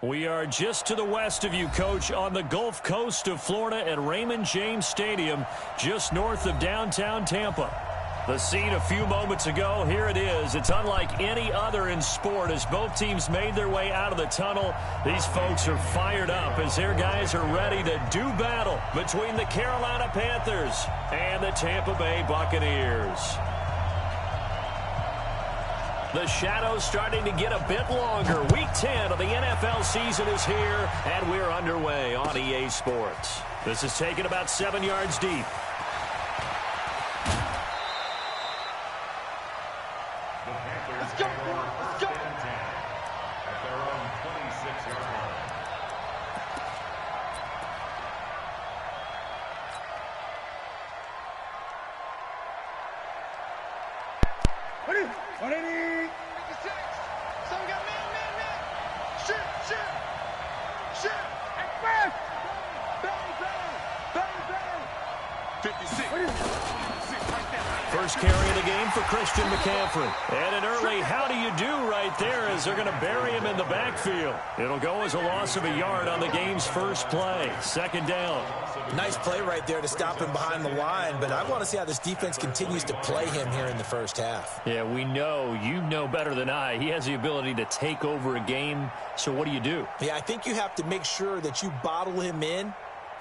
We are just to the west of you, Coach, on the Gulf Coast of Florida at Raymond James Stadium, just north of downtown Tampa. The scene a few moments ago, here it is. It's unlike any other in sport as both teams made their way out of the tunnel. These folks are fired up as their guys are ready to do battle between the Carolina Panthers and the Tampa Bay Buccaneers. The shadow's starting to get a bit longer. Week 10 of the NFL season is here, and we're underway on EA Sports. This is taken about 7 yards deep. Let's go. Let's go. At their own 26-yard line. What do you 56. So we got man. Shoot. Hey, bang. 56. First carry of the game for Christian McCaffrey. And an early how do you do right there as they're going to bury him in the backfield. It'll go as a loss of a yard on the game's first play. Second down. Nice play right there to stop him behind the line, but I want to see how this defense continues to play him here in the first half. Yeah, we know. You know better than I. He has the ability to take over a game. So what do? Yeah, I think you have to make sure that you bottle him in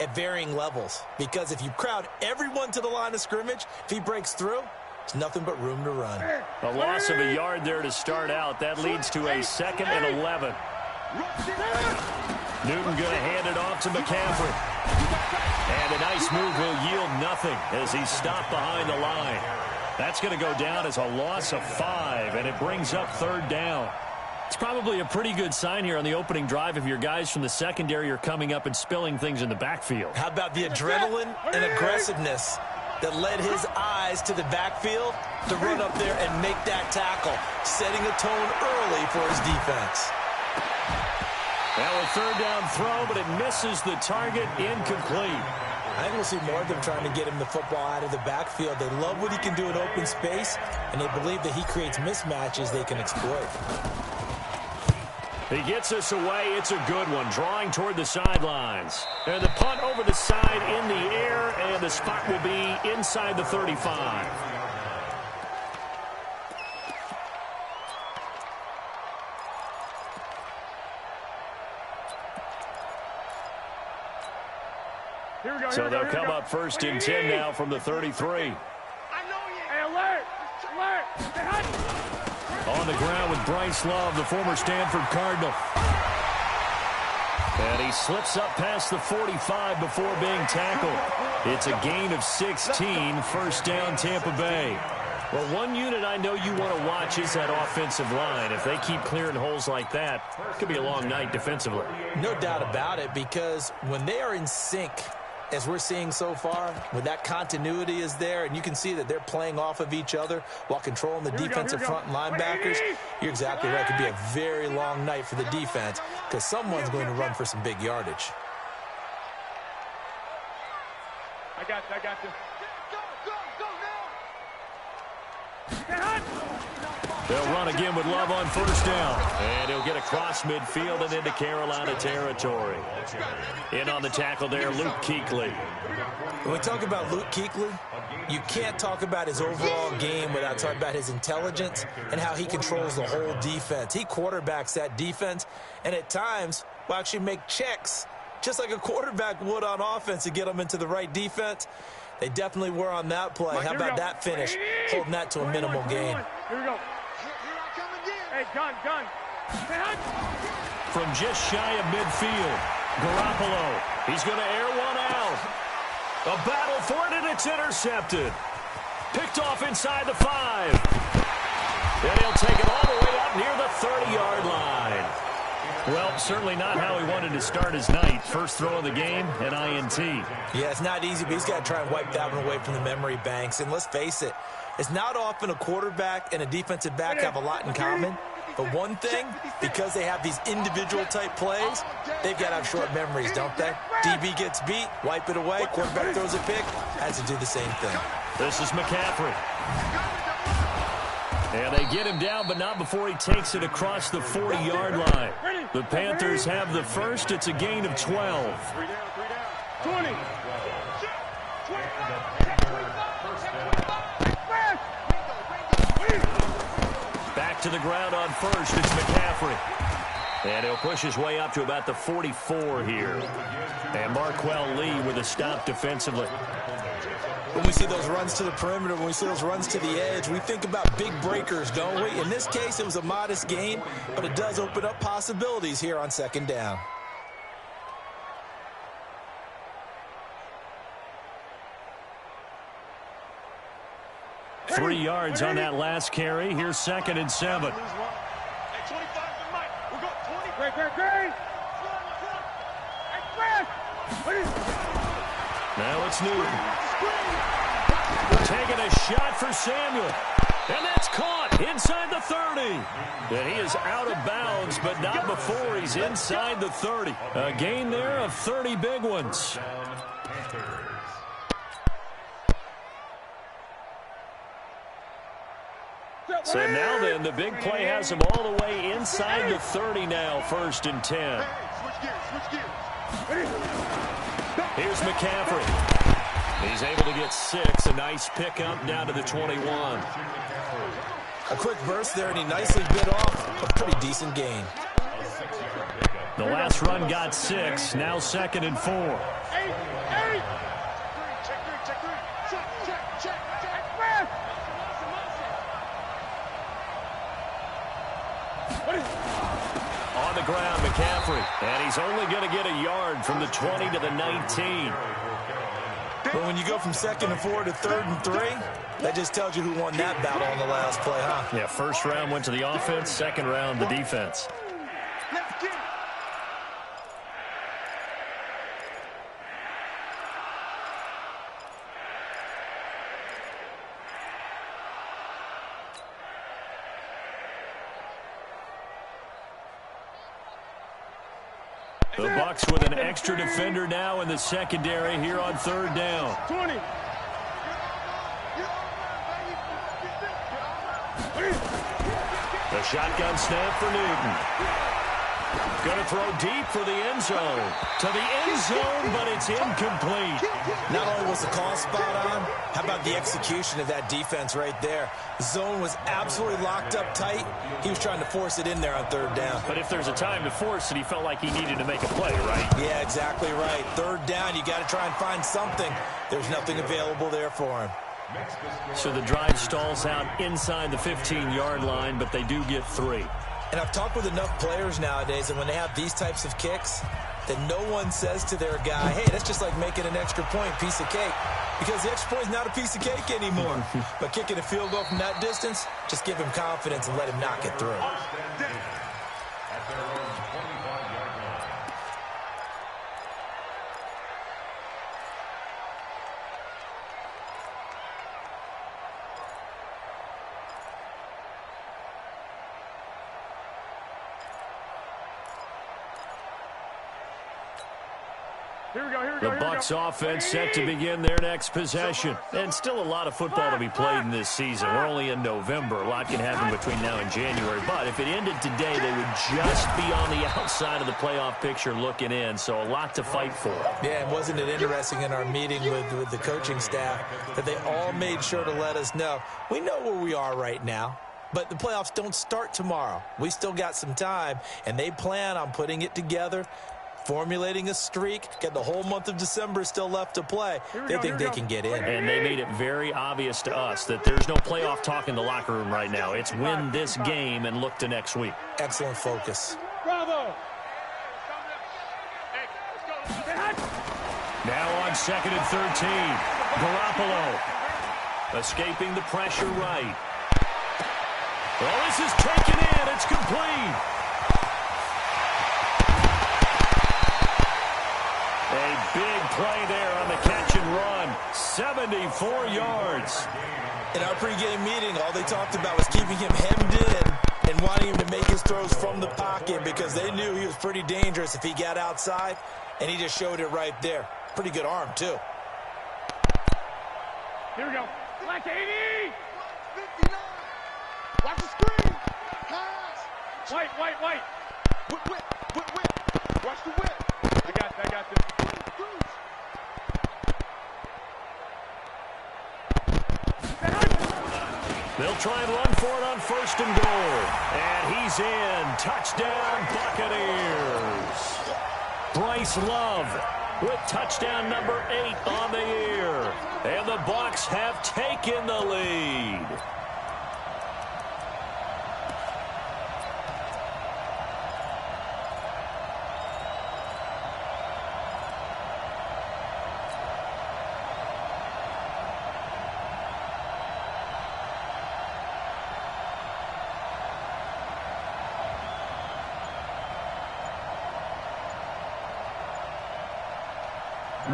at varying levels, because if you crowd everyone to the line of scrimmage, if he breaks through, there's nothing but room to run. A loss of a yard there to start out. That leads to a 2nd and 11. Newton going to hand it off to McCaffrey. And a nice move will yield nothing as he's stopped behind the line. That's going to go down as a loss of 5, and it brings up 3rd down. It's probably a pretty good sign here on the opening drive if your guys from the secondary are coming up and spilling things in the backfield. How about the adrenaline and aggressiveness that led his eyes to the backfield to run up there and make that tackle, setting a tone early for his defense. Now a 3rd down throw, but it misses the target, incomplete. I think we'll see more of them trying to get him the football out of the backfield. They love what he can do in open space, and they believe that he creates mismatches they can exploit. He gets us away. It's a good one, drawing toward the sidelines. And the punt over the side in the air, and the spot will be inside the 35. So they'll come up 1st and 10 now from the 33. Hey, alert! On the ground with Bryce Love, the former Stanford Cardinal. And he slips up past the 45 before being tackled. It's a gain of 16, 1st down Tampa Bay. Well, one unit I know you want to watch is that offensive line. If they keep clearing holes like that, it could be a long night defensively. No doubt about it, because when they are in sync, as we're seeing so far, when that continuity is there and you can see that they're playing off of each other while controlling the defensive front and linebackers, you're exactly right. It could be a very long night for the defense because someone's going to run for some big yardage. I got you. They'll run again with Love on 1st down. And he'll get across midfield and into Carolina territory. In on the tackle there, Luke Kuechly. When we talk about Luke Kuechly, you can't talk about his overall game without talking about his intelligence and how he controls the whole defense. He quarterbacks that defense, and at times will actually make checks, just like a quarterback would on offense to get them into the right defense. They definitely were on that play. How about that finish, holding that to a minimal gain. Here we go. Hey, gun. From just shy of midfield, Garoppolo. He's going to air one out. A battle for it, and it's intercepted. Picked off inside the 5. And he'll take it all the way up near the 30-yard line. Well, certainly not how he wanted to start his night. First throw of the game, an INT. Yeah, it's not easy, but he's got to try and wipe that one away from the memory banks. And let's face it, it's not often a quarterback and a defensive back have a lot in common. But one thing, because they have these individual type plays, they've got to have short memories, don't they? DB gets beat, wipe it away, quarterback throws a pick, has to do the same thing. This is McCaffrey. And they get him down, but not before he takes it across the 40-yard line. The Panthers have the first. It's a gain of 12. 20. Back to the ground on first. It's McCaffrey. And he'll push his way up to about the 44 here. And Marquell Lee with a stop defensively. When we see those runs to the perimeter, when we see those runs to the edge, we think about big breakers, don't we? In this case, it was a modest gain, but it does open up possibilities here on second down. Three yards on that last carry. Here's 2nd and 7. Now it's Newton. Taking a shot for Samuel. And that's caught inside the 30. And he is out of bounds, but not before he's inside the 30. A gain there of 30 big ones. So now then, the big play has him all the way inside the 30 now, 1st and 10. Here's McCaffrey. He's able to get 6. A nice pickup down to the 21. A quick burst there, and he nicely bit off a pretty decent gain. The last run got 6. Now 2nd and 4. On the ground, McCaffrey. And he's only going to get a yard from the 20 to the 19. But when you go from 2nd and 4 to 3rd and 3, that just tells you who won that battle on the last play, huh? Yeah, first round went to the offense, second round the defense. The Bucs with an extra defender now in the secondary here on 3rd down. 20. The shotgun snap for Newton. Going to throw deep for the end zone. To the end zone, but it's incomplete. Not only was the call spot on, how about the execution of that defense right there? The zone was absolutely locked up tight. He was trying to force it in there on 3rd down. But if there's a time to force it, he felt like he needed to make a play, right? Yeah, exactly right. 3rd down, you got to try and find something. There's nothing available there for him. So the drive stalls out inside the 15-yard line, but they do get 3. And I've talked with enough players nowadays that when they have these types of kicks, that no one says to their guy, hey, that's just like making an extra point, piece of cake. Because the extra point is not a piece of cake anymore. But kicking a field goal from that distance, just give him confidence and let him knock it through. The Bucs offense set to begin their next possession. And still a lot of football to be played in this season. We're only in November. A lot can happen between now and January. But if it ended today, they would just be on the outside of the playoff picture looking in. So a lot to fight for. Yeah, and wasn't it interesting in our meeting with the coaching staff that they all made sure to let us know, we know where we are right now. But the playoffs don't start tomorrow. We still got some time, and they plan on putting it together, formulating a streak, get the whole month of December still left to play. They think they can get in. And they made it very obvious to us that there's no playoff talk in the locker room right now. It's win this game and look to next week. Excellent focus. Bravo. Now on 2nd and 13. Garoppolo escaping the pressure right. Well, this is taken in. It's complete. A big play there on the catch and run. 74 yards. In our pregame meeting, all they talked about was keeping him hemmed in and wanting him to make his throws from the pocket because they knew he was pretty dangerous if he got outside, and he just showed it right there. Pretty good arm, too. Here we go. Black 80. Watch White. Whip. Watch the whip. I got this. They'll try and run for it on 1st and goal. And he's in. Touchdown, Buccaneers. Bryce Love with touchdown number 8 on the year. And the Bucs have taken the lead.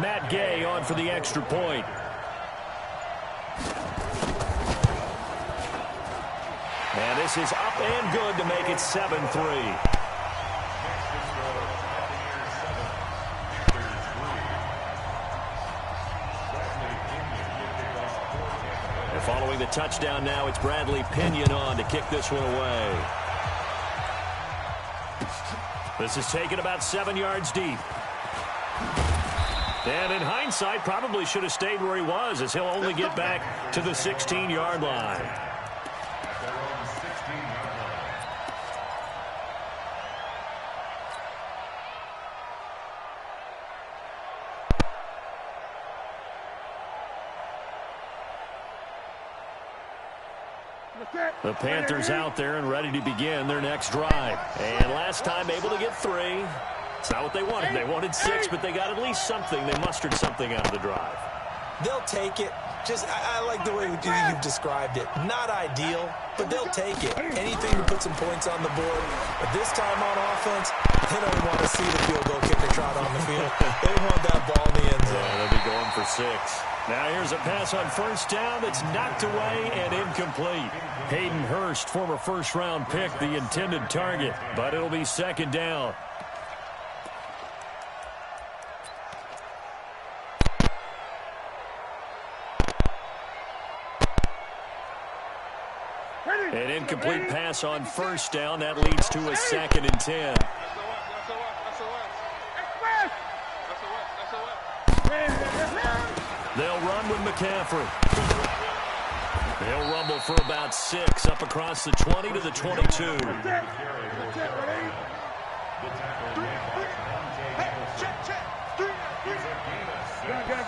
Matt Gay on for the extra point. And this is up and good to make it 7-3. And following the touchdown now, it's Bradley Pinion on to kick this one away. This is taken about 7 yards deep. And in hindsight, probably should have stayed where he was, as he'll only get back to the 16-yard line. The Panthers out there and ready to begin their next drive. And last time able to get 3. It's not what they wanted. They wanted 6, but they got at least something. They mustered something out of the drive. They'll take it. I like the way you've described it. Not ideal, but they'll take it. Anything to put some points on the board. But this time on offense, they don't want to see the field goal kicker trot on the field. They want that ball in the end zone. Yeah, they'll be going for 6. Now here's a pass on 1st down that's knocked away and incomplete. Hayden Hurst, former first-round pick, the intended target, but it'll be 2nd down. An incomplete pass on 1st down. That leads to a 2nd and 10. They'll run with McCaffrey. They'll rumble for about 6 up across the 20 to the 22.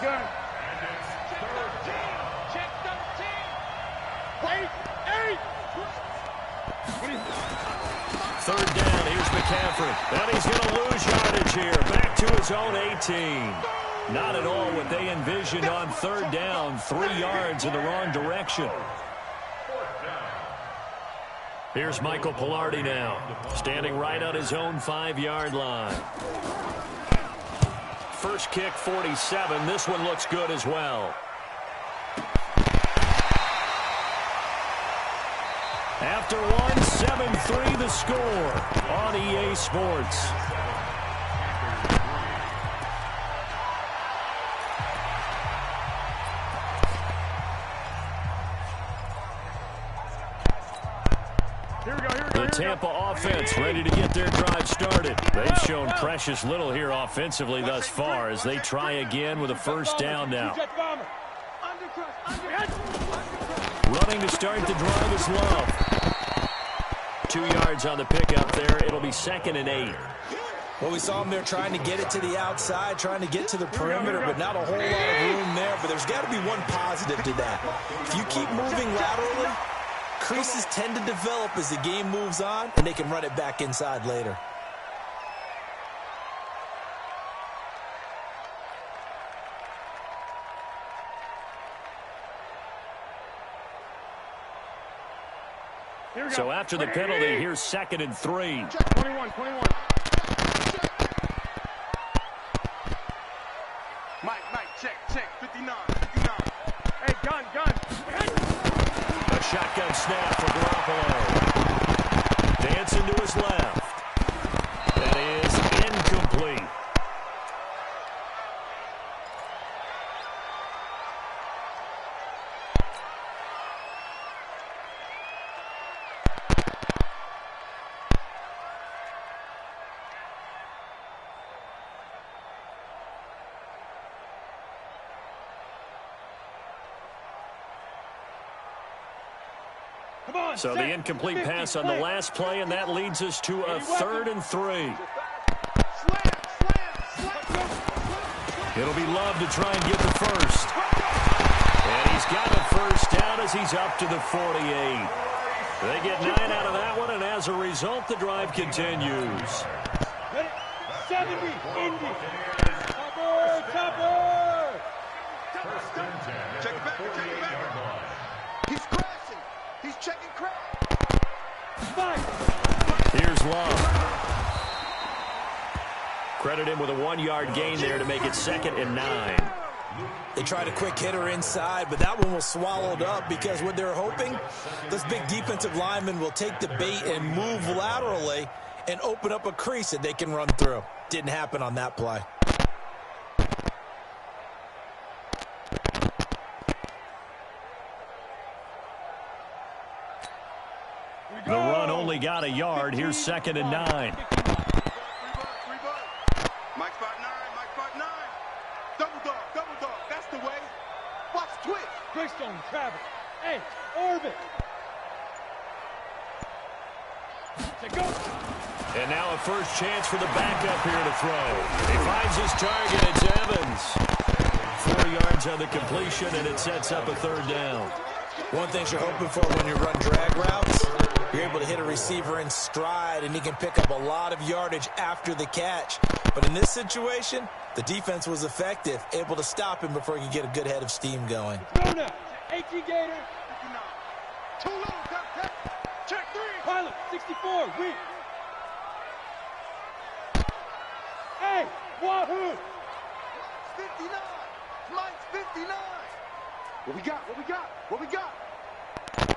Gun. Check 13. Wait. 3rd down, here's McCaffrey. And he's going to lose yardage here. Back to his own 18. Not at all what they envisioned on 3rd down. 3 yards in the wrong direction. Here's Michael Pilardi now, standing right on his own 5-yard line. First kick, 47. This one looks good as well. After 7-3 the score on EA Sports. The Tampa offense ready to get their drive started. They've shown precious little here offensively thus far as they try again with a 1st down now. Running to start the drive is Love. 2 yards on the pickup there. It'll be 2nd and 8. Well, we saw him there trying to get it to the outside, trying to get to the perimeter, but not a whole lot of room there. But there's got to be one positive to that. If you keep moving laterally, creases tend to develop as the game moves on, and they can run it back inside later. So after the penalty, here's 2nd and 3. 21. Mike, check, 59. Hey, gun. A shotgun snap for Garoppolo. Dancing to his left. That is incomplete. So the incomplete pass on the last play, and that leads us to a 3rd and 3. It'll be Love to try and get the first. And he's got a first down as he's up to the 48. They get 9 out of that one, and as a result, the drive continues. 70, Indy. Topper. Check it back, check it back. He's crashing. He's checking crash. Here's Love. Credit him with a 1-yard gain there to make it 2nd and 9. They tried a quick hitter inside, but that one was swallowed up because what they're hoping, this big defensive lineman will take the bait and move laterally and open up a crease that they can run through. Didn't happen on that play. The run only got a yard. Here's 2nd and 9. Mike spot 9, Mike spot 9. Double dog, that's the way. Watch twitch. Twist on Travis. Hey, orbit. To go. And now a first chance for the backup here to throw. He finds his target. It's Evans. 4 yards on the completion, and it sets up a 3rd down. One thing you're hoping for when you run drag routes, you're able to hit a receiver in stride, and he can pick up a lot of yardage after the catch. But in this situation, the defense was effective, able to stop him before he could get a good head of steam going. Go now. 18 Gator. 2 low. Check 3. Pilot, 64. Weak. Hey, Wahoo. 59. Mike's 59. What we got?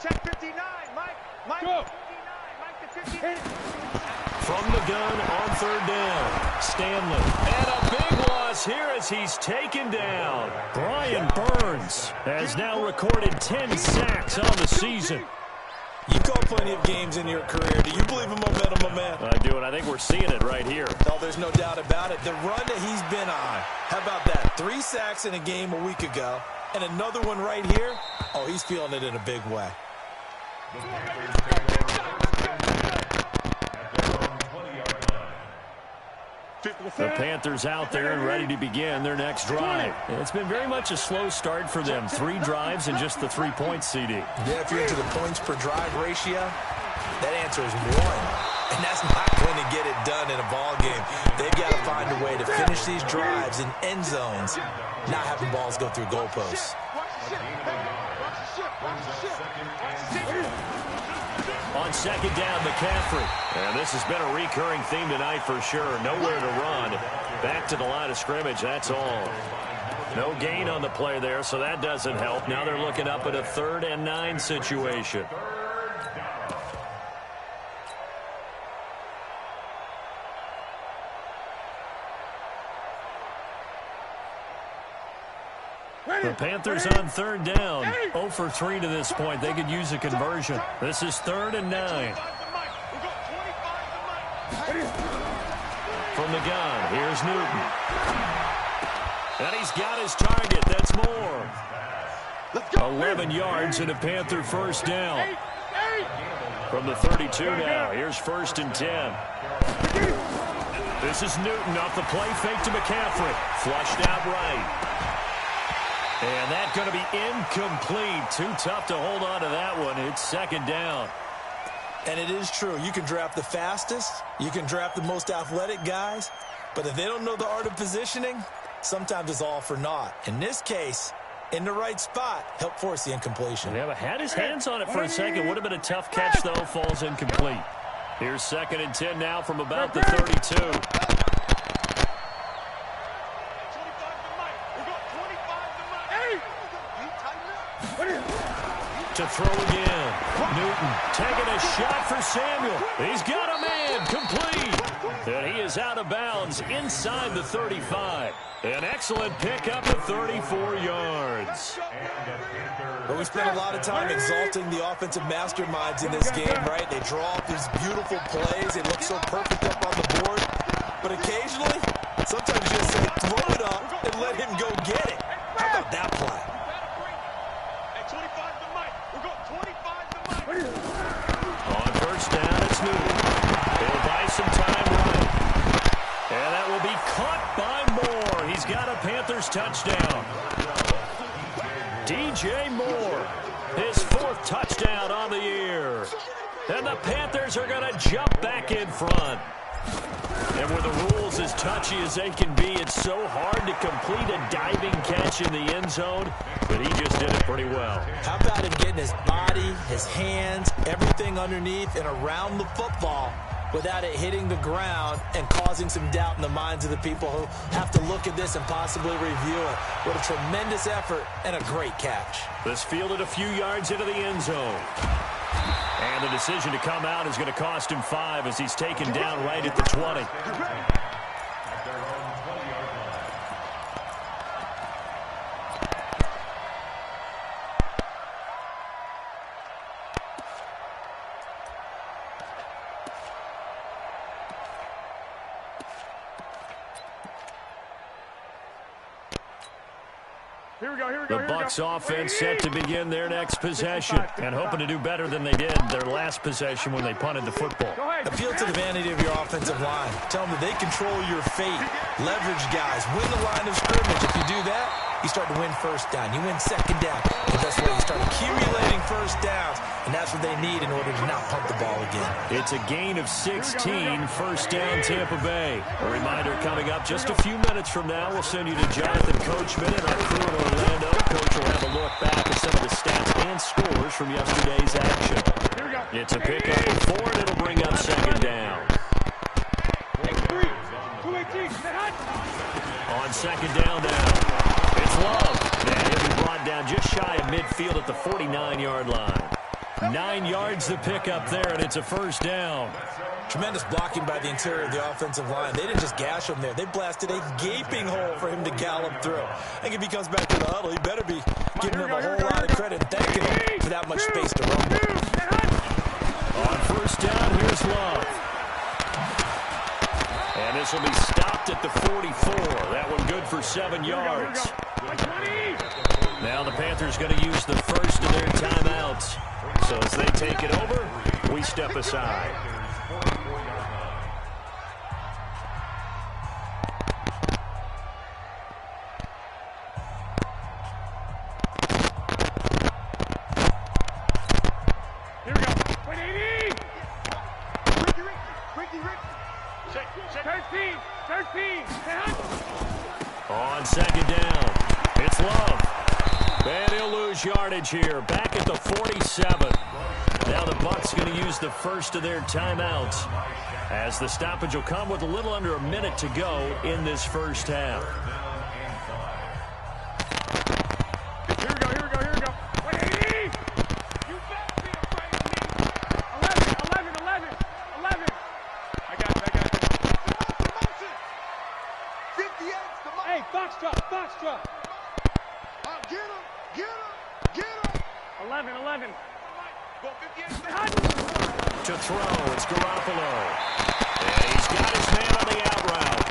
Check 59, Mike. Go. 59, Mike to 59. From the gun on 3rd down, Stanley. And a big loss here as he's taken down. Brian Burns has now recorded 10 sacks on the season. You call plenty of games in your career. Do you believe in momentum, my man? I do, and I think we're seeing it right here. No, there's no doubt about it. The run that he's been on, how about that? 3 sacks in a game a week ago, and another one right here. Oh, he's feeling it in a big way. The Panthers out there and ready to begin their next drive. It's been very much a slow start for them. 3 drives and just the 3 points, CD. Yeah, if you're into the points per drive ratio, that answer is 1. And that's not going to get it done in a ball game. They've got to find a way to finish these drives in end zones, not having balls go through goalposts. On 2nd down, McCaffrey. And this has been a recurring theme tonight for sure. Nowhere to run. Back to the line of scrimmage, that's all. No gain on the play there, so that doesn't help. Now they're looking up at a 3rd and 9 situation. The Panthers on 3rd down. 0 for 3 to this point. They could use a conversion. This is 3rd and 9. From the gun, here's Newton. And he's got his target. That's more. 11 yards and a Panther first down. From the 32 now, here's 1st and 10. This is Newton off the play fake to McCaffrey. Flushed out right. And that's going to be incomplete. Too tough to hold on to that one. It's 2nd down. And it is true. You can draft the fastest. You can draft the most athletic guys. But if they don't know the art of positioning, sometimes it's all for naught. In this case, in the right spot, help force the incompletion. Yeah, but had his hands on it for a second. Would have been a tough catch, though. Falls incomplete. Here's 2nd and 10 now from about the 32. To throw again. Newton taking a shot for Samuel. He's got a man. Complete. And he is out of bounds inside the 35. An excellent pickup at 34 yards. But we spent a lot of time exalting the offensive masterminds in this game, right? They draw up these beautiful plays. They look so perfect up on the board. But occasionally, sometimes you just say, throw it up and let him go get it. How about that play? 25 to Mike. We're going 25 to Mike. first down. It's Newton. He'll buy some time right. And that will be caught by Moore. He's got a Panthers touchdown. DJ Moore, his 4th touchdown on the year. And the Panthers are going to jump back in front. And with the rules as touchy as they can be, it's so hard to complete a diving catch in the end zone, but he just did it pretty well. How about him getting his body, his hands, everything underneath and around the football without it hitting the ground and causing some doubt in the minds of the people who have to look at this and possibly review it. What a tremendous effort and a great catch. This fielded a few yards into the end zone. And the decision to come out is going to cost him 5 as he's taken down right at the 20. The Bucs offense set to begin their next possession and hoping to do better than they did their last possession when they punted the football. Appeal to the vanity of your offensive line. Tell them that they control your fate. Leverage guys. Win the line of scrimmage. If you do that, you start to win first down. You win second down. And that's where you start accumulating first downs. And that's what they need in order to not punt the ball again. It's a gain of 16, first down Tampa Bay. A reminder coming up just a few minutes from now. We'll send you to Jonathan Coachman and our crew in Orlando. Coach will have a look back at some of the stats and scores from yesterday's action. It's a pickup of 4, and it'll bring up second down. On second down now, it's Love. And he'll be brought down just shy of midfield at the 49-yard line. 9 yards to pick up there, and it's a first down. Tremendous blocking by the interior of the offensive line. They didn't just gash him there. They blasted a gaping hole for him to gallop through. I think if he comes back to the huddle, he better be giving him a whole lot of credit and thanking him for that much space to run. On first down, here's Love. And this will be stopped at the 44. That one good for 7 yards. Now the Panthers going to use the first of their timeouts. So as they take it over, we step aside. Here we go. 13. On second down, it's Love. And he'll lose yardage here, back at the 47. Now the Bucs going to use the first of their timeouts, as the stoppage will come with a little under a minute to go in this first half. Here we go. 180. You better be afraid of me. 11. I got you. 58. Hey, Foxtrot. Get him. 11. To throw, it's Garoppolo. And he's got his man on the out route.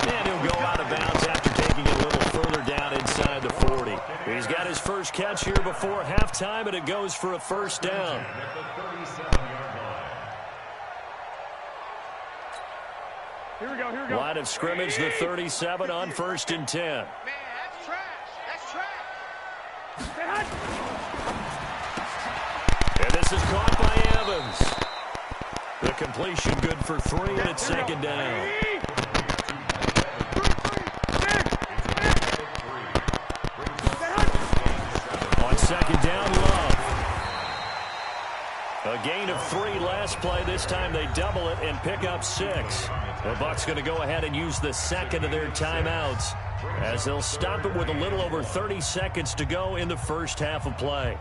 And he'll go out of bounds after taking it a little further down inside the 40. He's got his first catch here before halftime, and it goes for a first down. Here we go. Line of scrimmage, the 37 on 1st and 10. Man, that's trash. And this is caught by Evans. The completion good for 3, and it's second down. On second down, Love. A gain of 3 last play. This time they double it and pick up 6. The Bucs going to go ahead and use the second of their timeouts, as they'll stop it with a little over 30 seconds to go in the first half of play.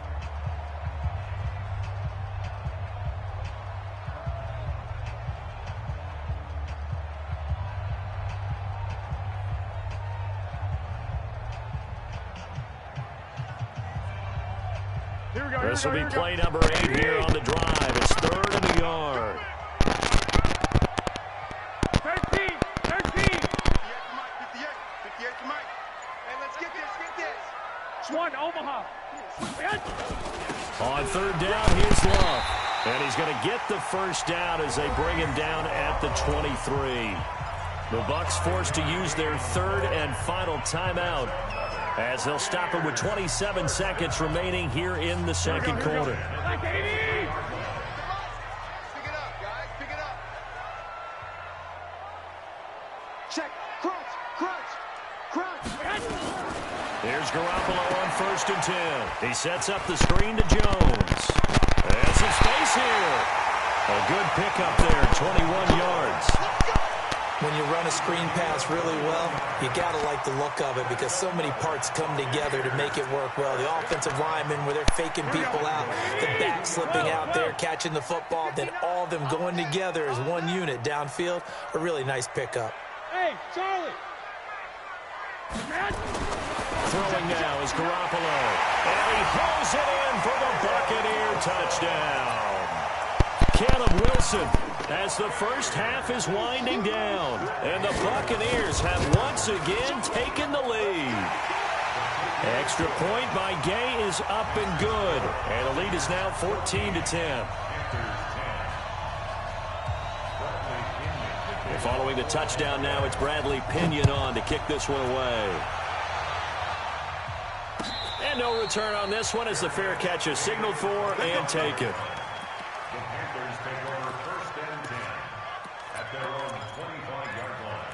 This will be play number 8 here on the drive. It's 3rd and a yard. 13. 58 to Mike. Hey, let's get this. It's one, Omaha. On 3rd down, here's Love. And he's going to get the first down as they bring him down at the 23. The Bucs forced to use their third and final timeout as they'll stop it with 27 seconds remaining here in the second quarter. Pick it up, guys. Pick it up. Check. Crunch. Here's Garoppolo on 1st and 10. He sets up the screen to Jones. And some space here. A good pickup there, 21 yards. When you run a screen pass really well, you got to like the look of it because so many parts come together to make it work well. The offensive linemen, where they're faking people out, the back slipping out there, catching the football, then all of them going together as one unit downfield. A really nice pickup. Hey, Charlie. Throwing now is Garoppolo. And he hauls it in for the Buccaneer touchdown. Caleb Wilson, as the first half is winding down. And the Buccaneers have once again taken the lead. Extra point by Gay is up and good. And the lead is now 14-10. Following the touchdown now, it's Bradley Pinion on to kick this one away. And no return on this one as the fair catch is signaled for and taken. The Panthers take over 1st and 10 at their own 25-yard line.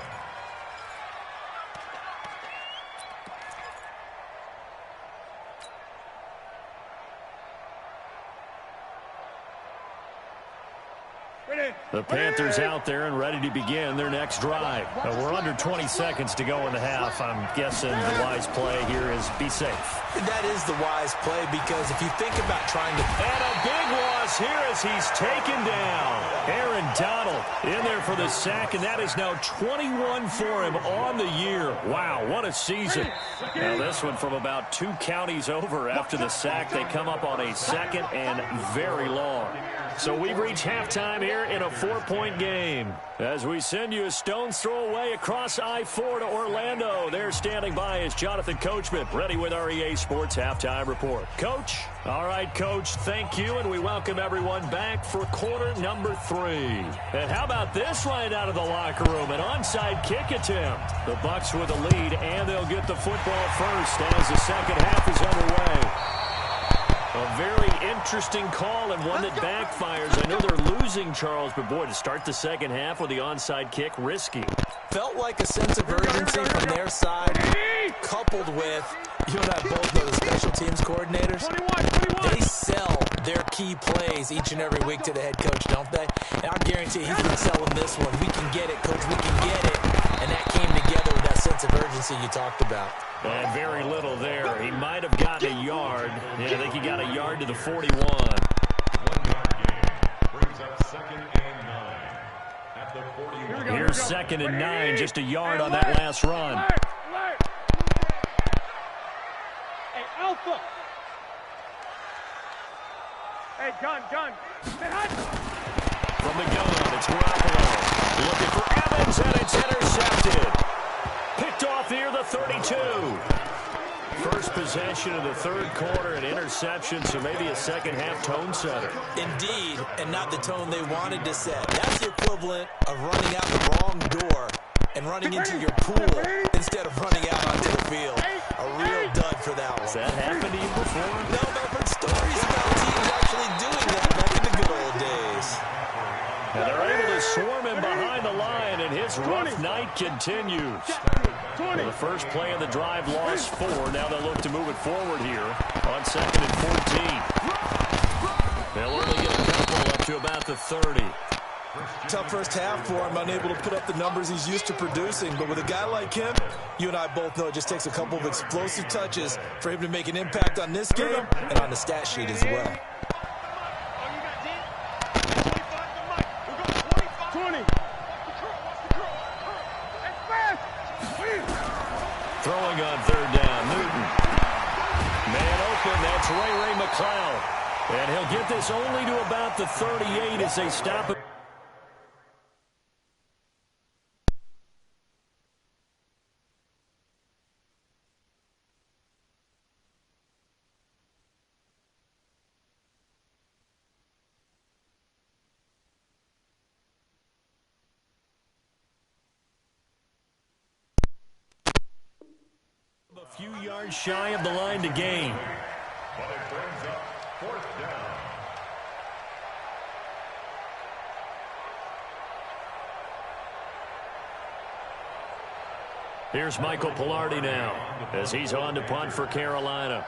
The Panthers out there and ready to begin their next drive. We're under 20 seconds to go in the half. I'm guessing the wise play here is be safe. That is the wise play because if you think about trying to... And a big loss here as he's taken down. Aaron Donald in there for the sack, and that is now 21 for him on the year. Wow, what a season. Now this one from about 2 counties over after the sack. They come up on a second and very long. So we've reached halftime here in a 4-point game. As we send you a stone's throw away across I-4 to Orlando. There standing by is Jonathan Coachman, ready with our EA Sports Halftime Report. Coach? All right, Coach, thank you, and we welcome everyone back for quarter number 3. And how about this right out of the locker room? An onside kick attempt. The Bucs with a lead, and they'll get the football first as the second half is underway. A very interesting call and one that backfires. I know they're losing, Charles, but boy, to start the second half with the onside kick, risky. Felt like a sense of urgency from their side, coupled with, you and I both know the special teams coordinators. They sell their key plays each and every week to the head coach, don't they? And I'll guarantee he's been selling this one. We can get it, Coach, we can get it. And that came together with that sense of urgency you talked about. And very little there. He might have gotten a yard. Yeah, I think he got a yard to the 41. 1-yard gain brings up 2nd and 9 at the 41. Here's 2nd and 9, just a yard on that last run. Hey, Alpha. Hey, gun. From the gun, it's Garoppolo. Looking for Evans, and it's intercepted. Picked off here, the 32. First possession of the third quarter, an interception, so maybe a second half tone setter. Indeed, and not the tone they wanted to set. That's the equivalent of running out the wrong door and running into your pool instead of running out onto the field. A real dud for that one. Has that happened to you before? No, but I've heard stories about teams actually doing that back in the good old days. And they're able to swarm him behind the line, and his rough night continues. Well, the first play of the drive lost 4. Now they'll look to move it forward here on 2nd and 14. They'll only get a couple up to about the 30. Tough first half for him, unable to put up the numbers he's used to producing. But with a guy like him, you and I both know it just takes a couple of explosive touches for him to make an impact on this game and on the stat sheet as well. 20. Throwing on 3rd down, Newton. Man open, that's Ray McCloud. And he'll get this only to about the 38 as they stop it. Few yards shy of the line to gain. But it brings up fourth down. Here's Michael Pilardi now as he's on to punt for Carolina.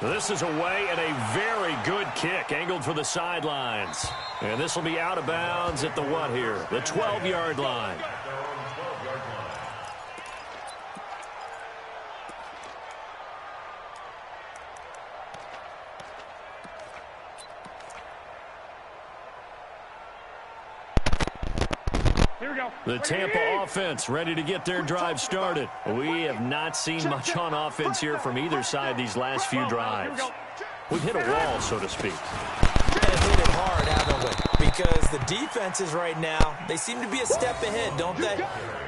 This is away and a very good kick angled for the sidelines. And this will be out of bounds at the what here? The 12-yard line. The Tampa offense ready to get their drive started. We have not seen much on offense here from either side these last few drives. We've hit a wall, so to speak. And hit it hard, haven't we? Because the defenses right now, they seem to be a step ahead, don't they?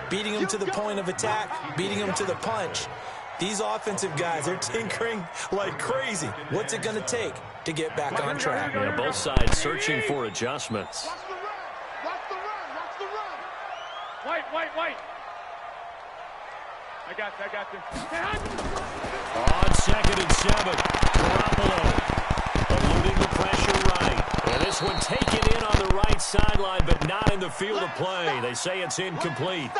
Beating them to the point of attack, beating them to the punch. These offensive guys, they're tinkering like crazy. What's it going to take to get back on track? Yeah, both sides searching for adjustments. Wait. I got you. On 2nd and 7, Garoppolo eluding the pressure right. And this one taken in on the right sideline, but not in the field of play. They say it's incomplete.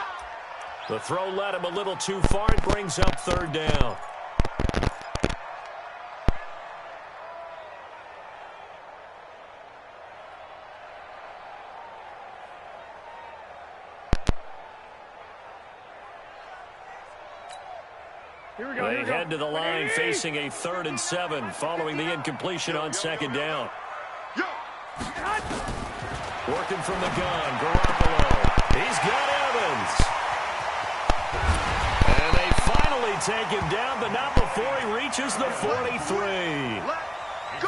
The throw led him a little too far. It brings up 3rd down. They head to the line facing a 3rd and 7 following the incompletion on 2nd down. Working from the gun, Garoppolo. He's got Evans. And they finally take him down, but not before he reaches the 43.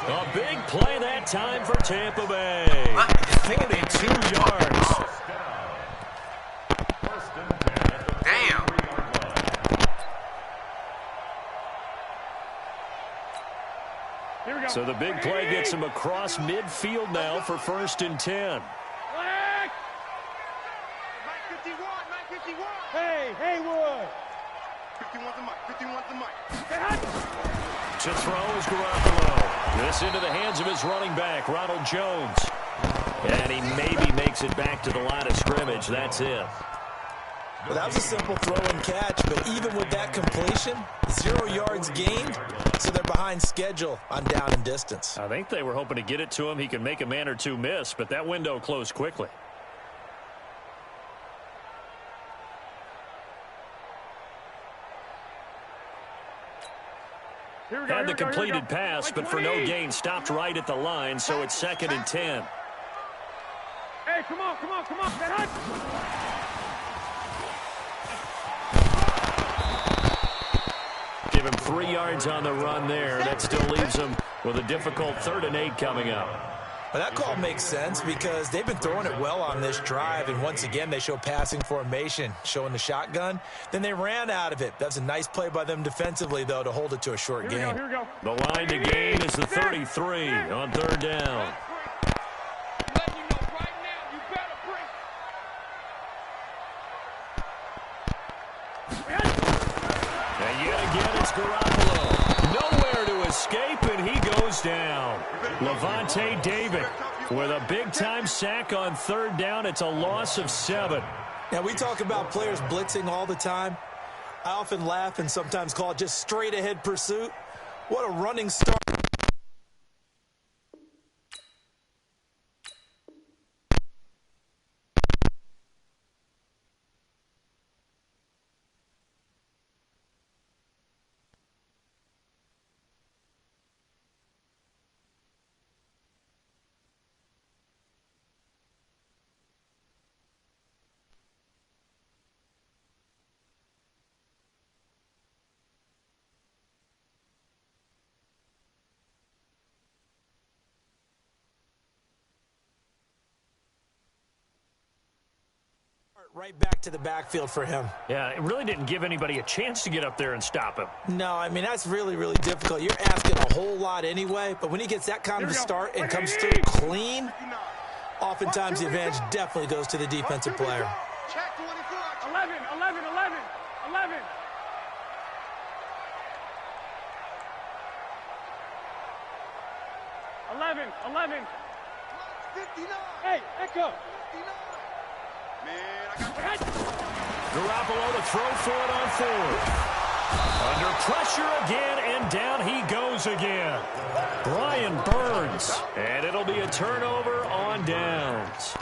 A big play that time for Tampa Bay. 42 yards. Damn. So the big play gets him across midfield now for 1st and 10. Hey, Haywood. 51's the mic. To throw is Garoppolo. This into the hands of his running back, Ronald Jones. And he maybe makes it back to the line of scrimmage. That's it. Well, that was a simple throw and catch, but even with that completion, 0 yards gained, so they're behind schedule on down and distance. I think they were hoping to get it to him. He could make a man or two miss, but that window closed quickly. Had the completed pass, but for no gain, stopped right at the line, so it's 2nd and 10. Hey, come on. Give him 3 yards on the run there. That still leaves him with a difficult 3rd and 8 coming up. Well, that call makes sense because they've been throwing it well on this drive, and once again they show passing formation, showing the shotgun. Then they ran out of it. That's a nice play by them defensively, though, to hold it to a short game. Here we go. The line to gain is the 33 on 3rd down. And yet again, it's Garoppolo. Nowhere to escape, and he goes down. Levante David with a big-time sack on 3rd down. It's a loss of 7. Now, we talk about players blitzing all the time. I often laugh and sometimes call it just straight-ahead pursuit. What a running start. Right back to the backfield for him. Yeah, it really didn't give anybody a chance to get up there and stop him. No, I mean, that's really, really difficult. You're asking a whole lot anyway, but when he gets that kind of a start and comes through clean, Oftentimes, the advantage definitely goes to the defensive player. Check 24. 11, 11, 11, 11. Eleven, 59. Hey, Echo. 59. Man, I got Garoppolo to throw for it on fourth. Under pressure again, and down he goes again. Brian Burns, and it'll be a turnover on downs.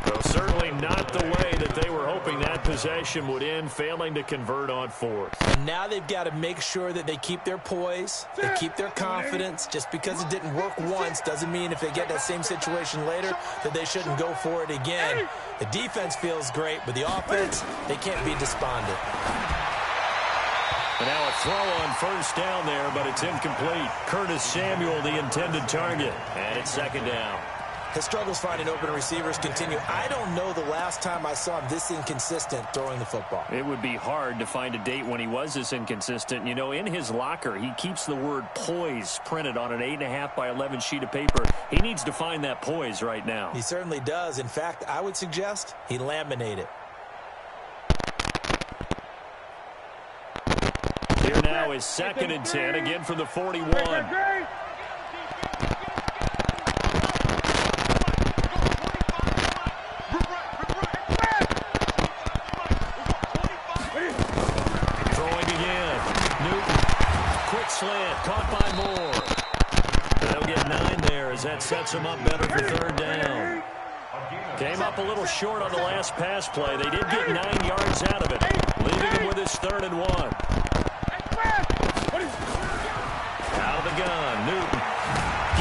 Well, certainly not the way that they were hoping that possession would end, failing to convert on fourth. And now they've got to make sure that they keep their poise, they keep their confidence. Just because it didn't work once doesn't mean if they get that same situation later that they shouldn't go for it again. The defense feels great, but the offense, they can't be despondent. And now a throw on first down there, but it's incomplete. Curtis Samuel, the intended target, and it's second down. His struggles finding open receivers continue. I don't know the last time I saw him this inconsistent throwing the football. It would be hard to find a date when he was this inconsistent. You know, in his locker, he keeps the word poise printed on an 8.5 by 11 sheet of paper. He needs to find that poise right now. He certainly does. In fact, I would suggest he laminate it. Here now is 2nd and 10, again from the 41. Slant, caught by Moore. They'll get 9 there as that sets them up better for third down. Came up a little short on the last pass play. They did get 9 yards out of it, leaving him with his 3rd and 1. Out of the gun, Newton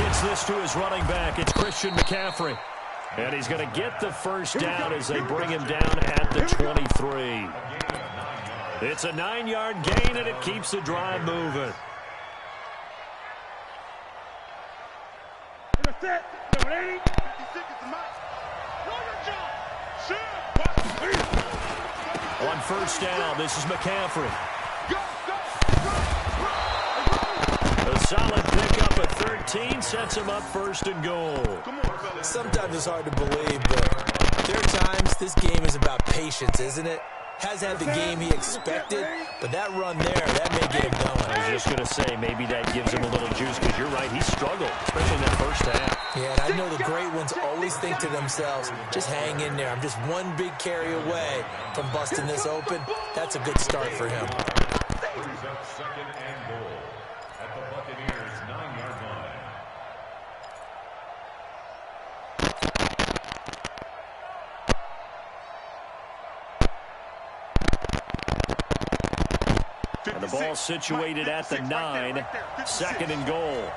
gets this to his running back. It's Christian McCaffrey. And he's going to get the first down as they bring him down at the 23. It's a 9-yard gain, and it keeps the drive moving. On first down, this is McCaffrey. A solid pickup at 13 sets him up 1st and goal. Sometimes it's hard to believe, but there are times this game is about patience, isn't it? Has had the game he expected, but that run there, that may get him going. I was just going to say, maybe that gives him a little juice, because you're right, he struggled, especially in that first half. Yeah, and I know the great ones always think to themselves, just hang in there. I'm just one big carry away from busting this open. That's a good start for him. Brings up 2nd and goal at the Buccaneers' 9-yard line. And the ball situated at the 9, 2nd and goal.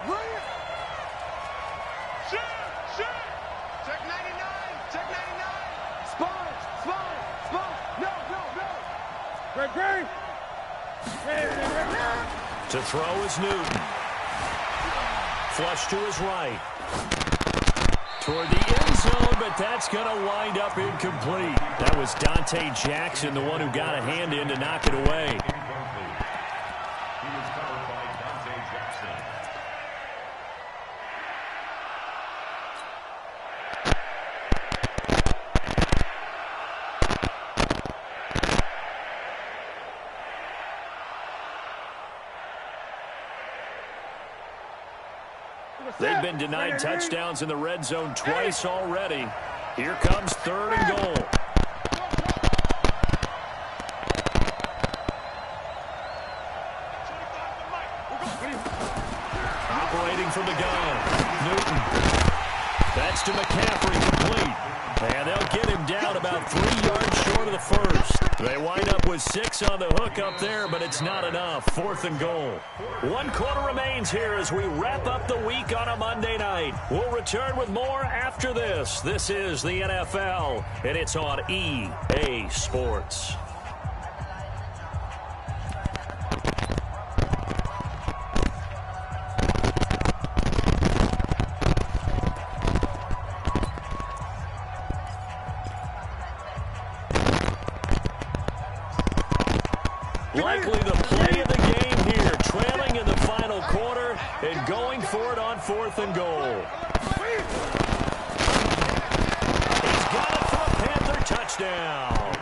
Check 99. Check 99. Spawn. No. Great. To throw is Newton. Flush to his right. Toward the end zone, but that's going to wind up incomplete. That was Dante Jackson, the one who got a hand in to knock it away. He was covered by Dante Jackson. They've been denied touchdowns in the red zone twice already. Here comes 3rd and goal. Operating from the gun, Newton. That's to McCaffrey, complete. And they'll get him down about 3 yards short of the first. They wind up with 6 on the hook up there, but it's not enough. 4th and goal. 1 quarter remains here as we wrap up the week on a Monday night. We'll return with more after this. This is the NFL, and it's on EA Sports. Likely the play of the game here, trailing in the final quarter and going for it on 4th and goal. Touchdown.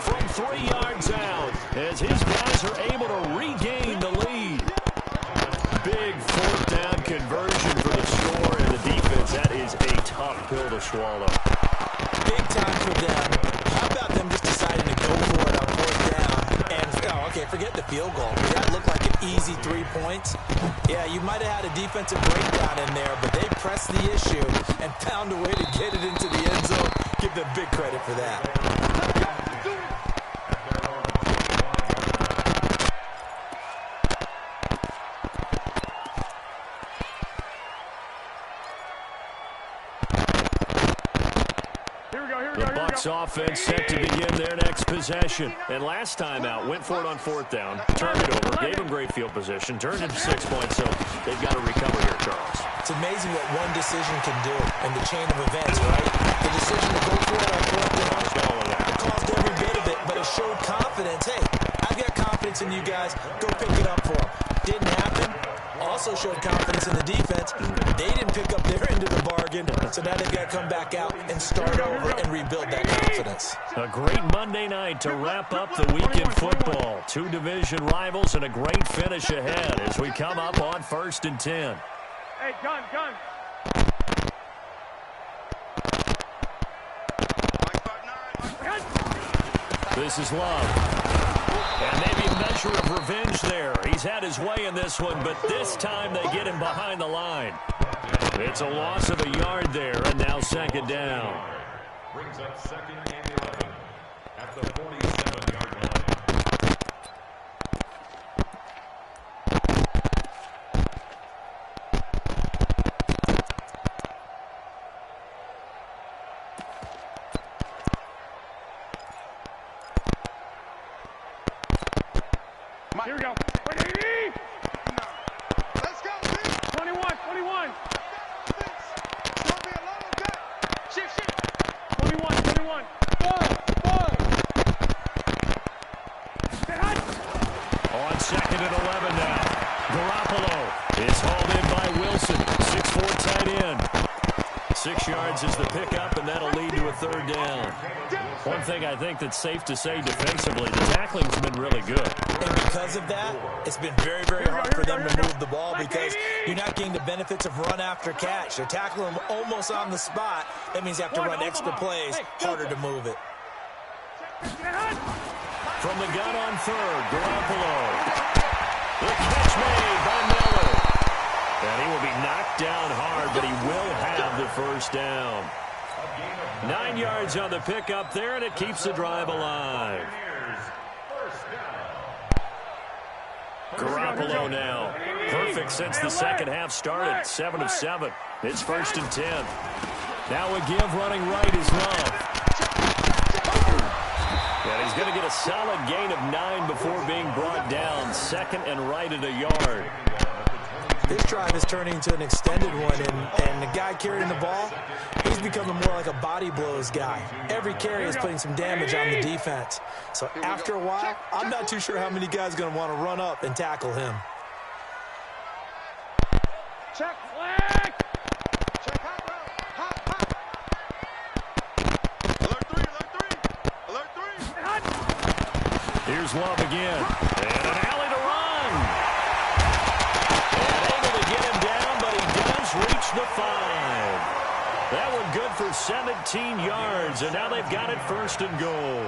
From 3 yards out, as his guys are able to regain the lead. Big 4th down conversion for the score, and the defense, that is a tough pill to swallow. Big time for them. How about them just deciding to go for it on 4th down? And, oh, okay, forget the field goal. That looked like an easy 3 points. Yeah, you might have had a defensive breakdown in there, but they pressed the issue and found a way to get it into the end zone. Give them big credit for that. Offense set to begin their next possession. And last time out, went for it on 4th down, turned it over, gave them great field position, turned it to 6 points, so they've got to recover here, Charles. It's amazing what one decision can do in the chain of events, right? The decision to go for it on 4th down, it caused every bit of it, but it showed confidence. Hey, I've got confidence in you guys. Go pick it up for them. Didn't happen. Also showed confidence in the defense. They didn't pick up their end of the bargain, so now they've got to come back out and start over and rebuild that confidence. A great Monday night to wrap up the week in football. 2 division rivals and a great finish ahead as we come up on 1st and 10. Hey, gun. This is Love. And maybe a measure of revenge there. He's had his way in this one, but this time they get him behind the line. It's a loss of a yard there, and now 2nd down. Brings up 2nd and 11 at the 47-yard line. Here we go. Let's go, Vince. 21. Don't be alone, okay? Shift. 21. Bud. Get hot. On 2nd and 11 now. Garoppolo is hauled in by Wilson. 6'4" tight end. 6 yards is the pickup, and that'll lead to a 3rd down. One thing I think that's safe to say defensively, the tackling's been really good. And because of that, it's been very, very hard for them to move the ball because you're not getting the benefits of run after catch. They're tackling them almost on the spot. That means you have to run extra plays, harder to move it. From the gun on 3rd, Garoppolo. The catch made by Miller. And he will be knocked down hard, but he will have the 1st down. 9 yards on the pickup there, and it keeps the drive alive. Garoppolo now. Perfect since the 2nd half started. 7 of 7. It's 1st and 10. Now a give running right is Love. And he's going to get a solid gain of 9 before being brought down. 2nd and right at a yard. This drive is turning into an extended one, and the guy carrying the ball, he's becoming more like a body blows guy. Every carry is putting some damage on the defense. So after a while, I'm not too sure how many guys are going to want to run up and tackle him. Check flag. Check hot. Alert 3. Here's Love again. And an alley to run. And able to get him down, but he does reach the 5. That one good for 17 yards, and now they've got it 1st and goal.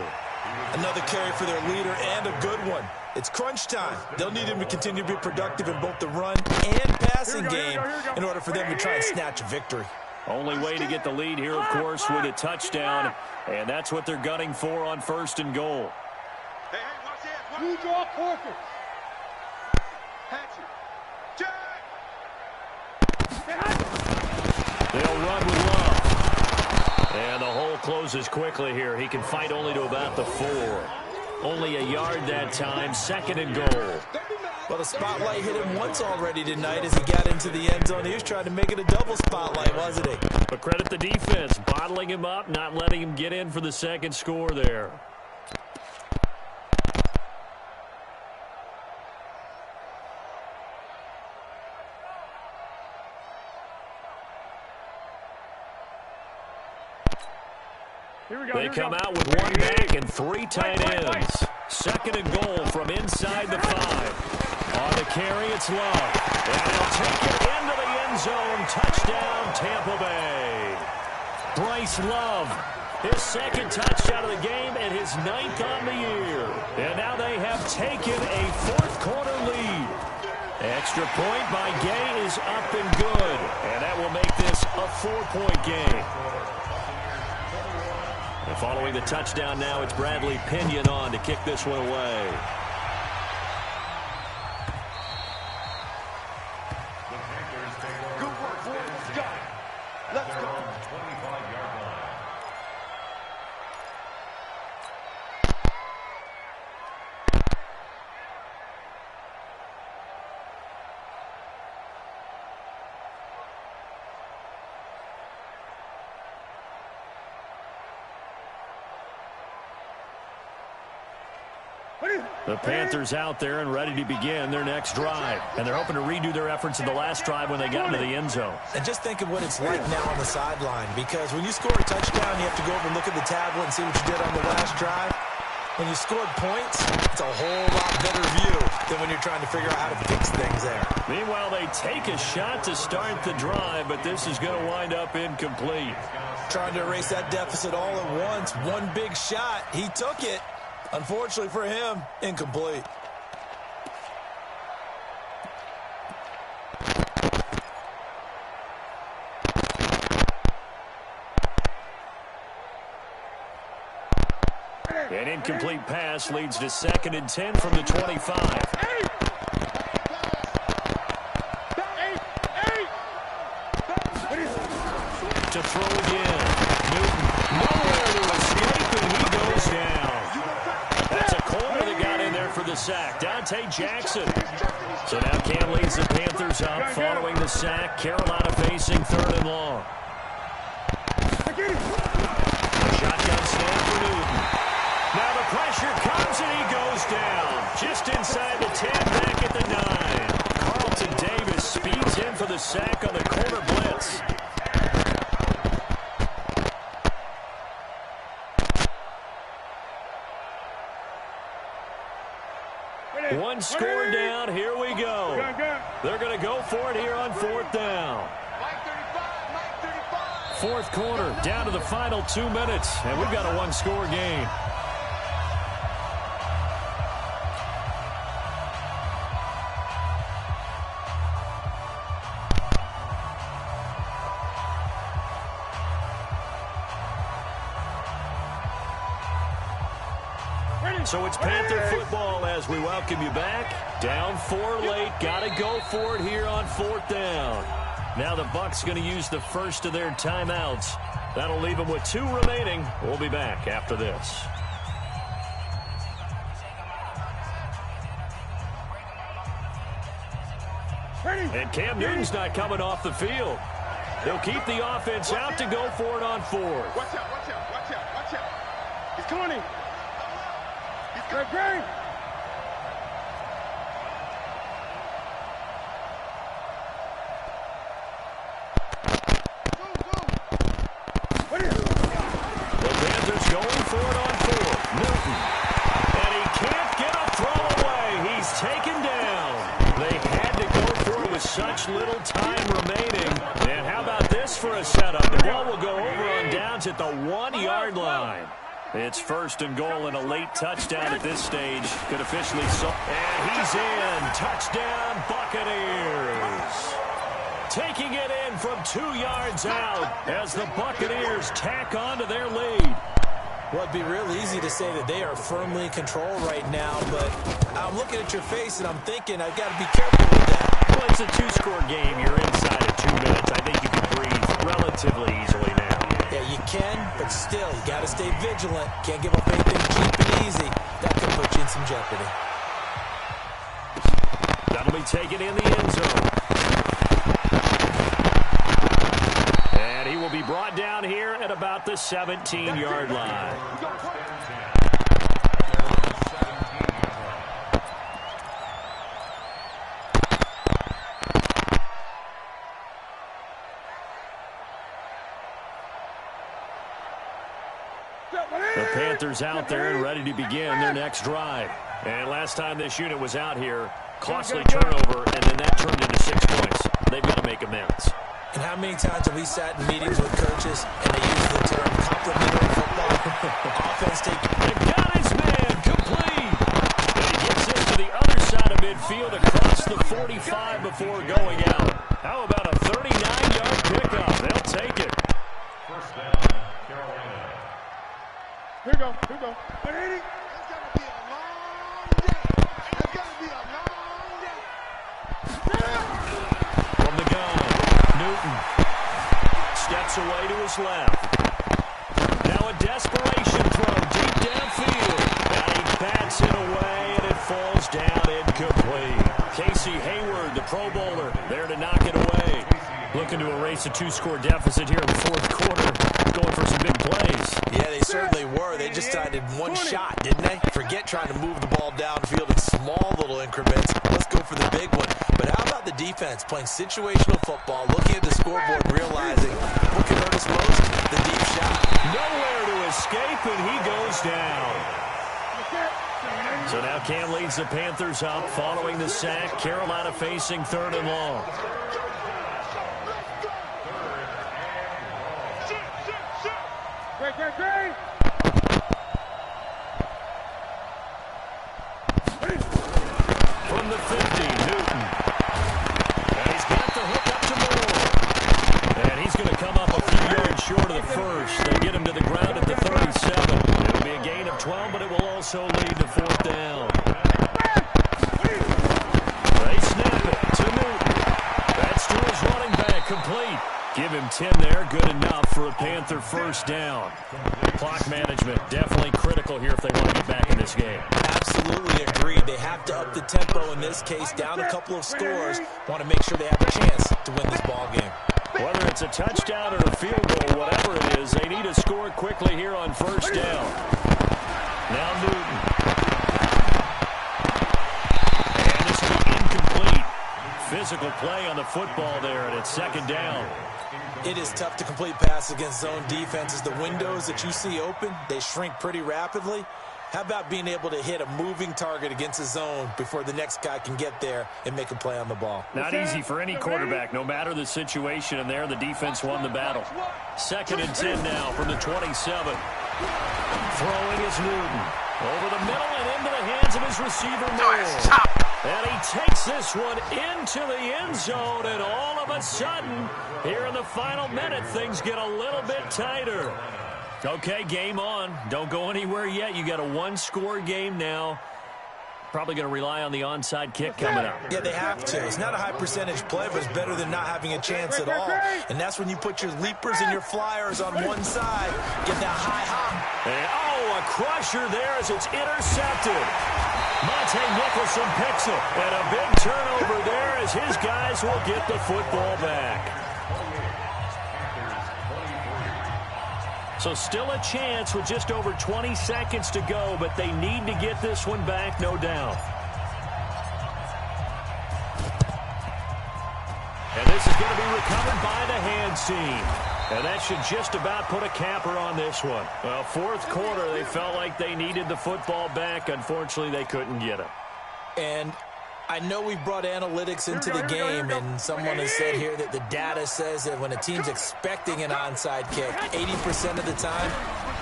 Another carry for their leader and a good one. It's crunch time. They'll need him to continue to be productive in both the run and passing game in order for them to try and snatch a victory. Only way to get the lead here, of course, with a touchdown, and that's what they're gunning for on 1st and goal. Hey, watch it. Blue draw corker. Hatchet. Jack. They'll run with Love. And the hole closes quickly here. He can fight only to about the 4. Only a yard that time. 2nd and goal. Well, the spotlight hit him once already tonight as he got into the end zone. He was trying to make it a double spotlight, wasn't he? But credit the defense, bottling him up, not letting him get in for the 2nd score there. They come out with one back and 3 tight ends. Second and goal from inside the 5. On the carry, it's Love. And he'll take it into the end zone. Touchdown, Tampa Bay. Bryce Love, his second touchdown of the game and his 9th on the year. And now they have taken a 4th quarter lead. Extra point by Gay is up and good. And that will make this a 4-point game. And following the touchdown now, it's Bradley Pinion on to kick this one away. Good work, boys. Got it. Let's go. 25-yard line. The Panthers out there and ready to begin their next drive. And they're hoping to redo their efforts in the last drive when they got into the end zone. And just think of what it's like now on the sideline, because when you score a touchdown, you have to go over and look at the tablet and see what you did on the last drive. When you scored points, it's a whole lot better view than when you're trying to figure out how to fix things there. Meanwhile, they take a shot to start the drive, but this is going to wind up incomplete. Trying to erase that deficit all at once. One big shot. He took it. Unfortunately for him, incomplete. An incomplete pass leads to 2nd and 10 from the 25. To throw again. Newton, nowhere to escape, and he goes down. That's a corner that got in there for the sack. Dante Jackson. So now Cam leads the Panthers up following the sack. Carolina facing 3rd and long. A shotgun snap for Newton. Now the pressure comes and he goes down. Just inside the 10, back at the 9. Carlton Davis speeds in for the sack on the corner blitz. One score down. Here we go. They're going to go for it here on 4th down. 4th quarter, down to the final 2 minutes, and we've got a 1-score game. So it's Panther football as we welcome you back. Down 4 late. Got to go for it here on 4th down. Now the Bucs going to use the first of their timeouts. That'll leave them with 2 remaining. We'll be back after this. And Cam Newton's not coming off the field. They'll keep the offense out to go for it on 4th. Watch out, watch out, watch out, watch out. He's coming. Great. The Panthers going for it on 4th. Newton. And he can't get a throw away. He's taken down. They had to go for it with such little time remaining. And how about this for a setup? The ball will go over on downs at the 1-yard line. It's 1st and goal and a late touchdown at this stage. Could officially... And he's in. Touchdown, Buccaneers. Taking it in from 2 yards out as the Buccaneers tack on to their lead. Well, it'd be real easy to say that they are firmly in control right now, but I'm looking at your face and I'm thinking I've got to be careful with that. Well, it's a 2-score game. You're inside of 2 minutes. I think you can breathe relatively easily now. Yeah, you can, but still, you got to stay vigilant. Can't give up anything cheap and easy. That could put you in some jeopardy. That'll be taken in the end zone. And he will be brought down here at about the 17-yard line. Panthers out there and ready to begin their next drive. And last time this unit was out here, costly turnover, and then that turned into 6 points. They've got to make amends. And how many times have we sat in meetings with coaches and they use the term complementary football? Offense They've got his man complete. And he gets this to the other side of midfield across the 45 before going out. How about a 39-yard pickup? They'll take it. First down, Carolina. Here we go. Here we go. 180. It's going to be a long day. It's going to be a long day. From the gun, Newton steps away to his left. Now a desperation throw deep downfield. And he bats it away, and it falls down incomplete. Casey Hayward, the Pro Bowler, there to knock it away. Looking to erase a 2-score deficit here in the fourth quarter. Going for some big plays. Yeah, they certainly were. They just started one shot, didn't they? Forget trying to move the ball downfield in small little increments. Let's go for the big one. But how about the defense playing situational football, looking at the scoreboard, realizing what can hurt us most? The deep shot. Nowhere to escape, and he goes down. So now Cam leads the Panthers up following the sack. Carolina facing 3rd and long. Great. From the 50, Newton. And he's got the hook up to Moore. And he's going to come up a few yards short of the first. They get him to the ground at the 37. It'll be a gain of 12, but it will also lead to 4th down. They snap it to Newton. That's to his running back, complete. Give him 10 there, good enough for a Panther first down. Clock management definitely critical here if they want to get back in this game. Absolutely agreed. They have to up the tempo in this case, down a couple of scores. Want to make sure they have a chance to win this ball game. Whether it's a touchdown or a field goal, whatever it is, they need to score quickly here on first down. Now Newton. And this will be incomplete. Physical play on the football there, and it's 2nd down. It is tough to complete passes against zone defenses. The windows that you see open, they shrink pretty rapidly. How about being able to hit a moving target against a zone before the next guy can get there and make a play on the ball? Not easy for any quarterback, no matter the situation, and there the defense won the battle. 2nd and 10 now from the 27. Throwing is Newton. Over the middle and into the hands of his receiver, Moore. And he takes this one into the end zone, and all of a sudden, here in the final minute, things get a little bit tighter. Okay, game on. Don't go anywhere yet. You got a 1-score game now. Probably going to rely on the onside kick coming up. Yeah, they have to. It's not a high percentage play, but it's better than not having a chance at all. And that's when you put your leapers and your flyers on one side, get that high hop. And, a crusher there as it's intercepted. Monte Nicholson picks it. And a big turnover there as his guys will get the football back. So still a chance with just over 20 seconds to go, but they need to get this one back, no doubt. And this is going to be recovered by the hands team. And that should just about put a capper on this one. Well, 4th quarter, they felt like they needed the football back. Unfortunately, they couldn't get it. And I know we brought analytics into the game, and someone has said here that the data says that when a team's expecting an onside kick, 80% of the time,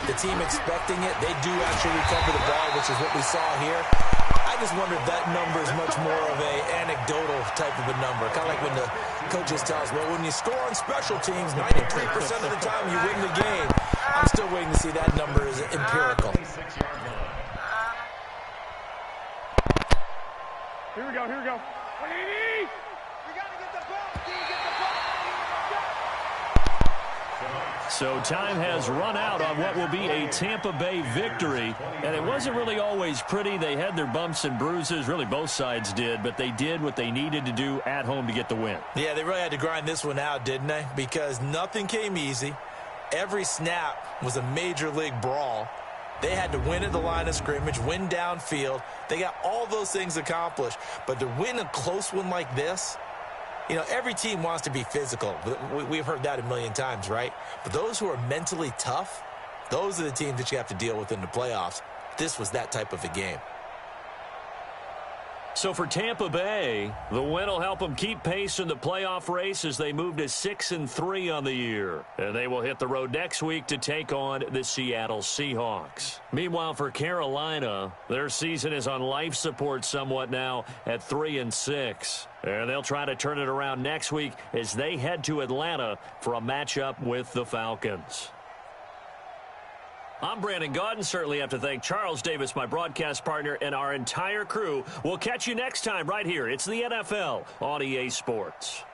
the team expecting it, they do actually recover the ball, which is what we saw here. I just wonder if that number is much more of an anecdotal type of a number. Kind of like when the coaches tell us, well, when you score on special teams, 93% of the time you win the game. I'm still waiting to see that number is empirical. Here we go. 180. We got to get the ball. So time has run out on what will be a Tampa Bay victory. And it wasn't really always pretty. They had their bumps and bruises. Really, both sides did. But they did what they needed to do at home to get the win. Yeah, they really had to grind this one out, didn't they? Because nothing came easy. Every snap was a major league brawl. They had to win at the line of scrimmage, win downfield. They got all those things accomplished. But to win a close one like this, you know, every team wants to be physical. We've heard that a million times, right? But those who are mentally tough, Those are the teams that you have to deal with in the playoffs. This was that type of a game. So for Tampa Bay, the win will help them keep pace in the playoff race as they move to 6-3 on the year. And they will hit the road next week to take on the Seattle Seahawks. Meanwhile, for Carolina, their season is on life support somewhat now at 3-6. And they'll try to turn it around next week as they head to Atlanta for a matchup with the Falcons. I'm Brandon Gaudin. Certainly have to thank Charles Davis, my broadcast partner, and our entire crew. We'll catch you next time right here. It's the NFL on EA Sports.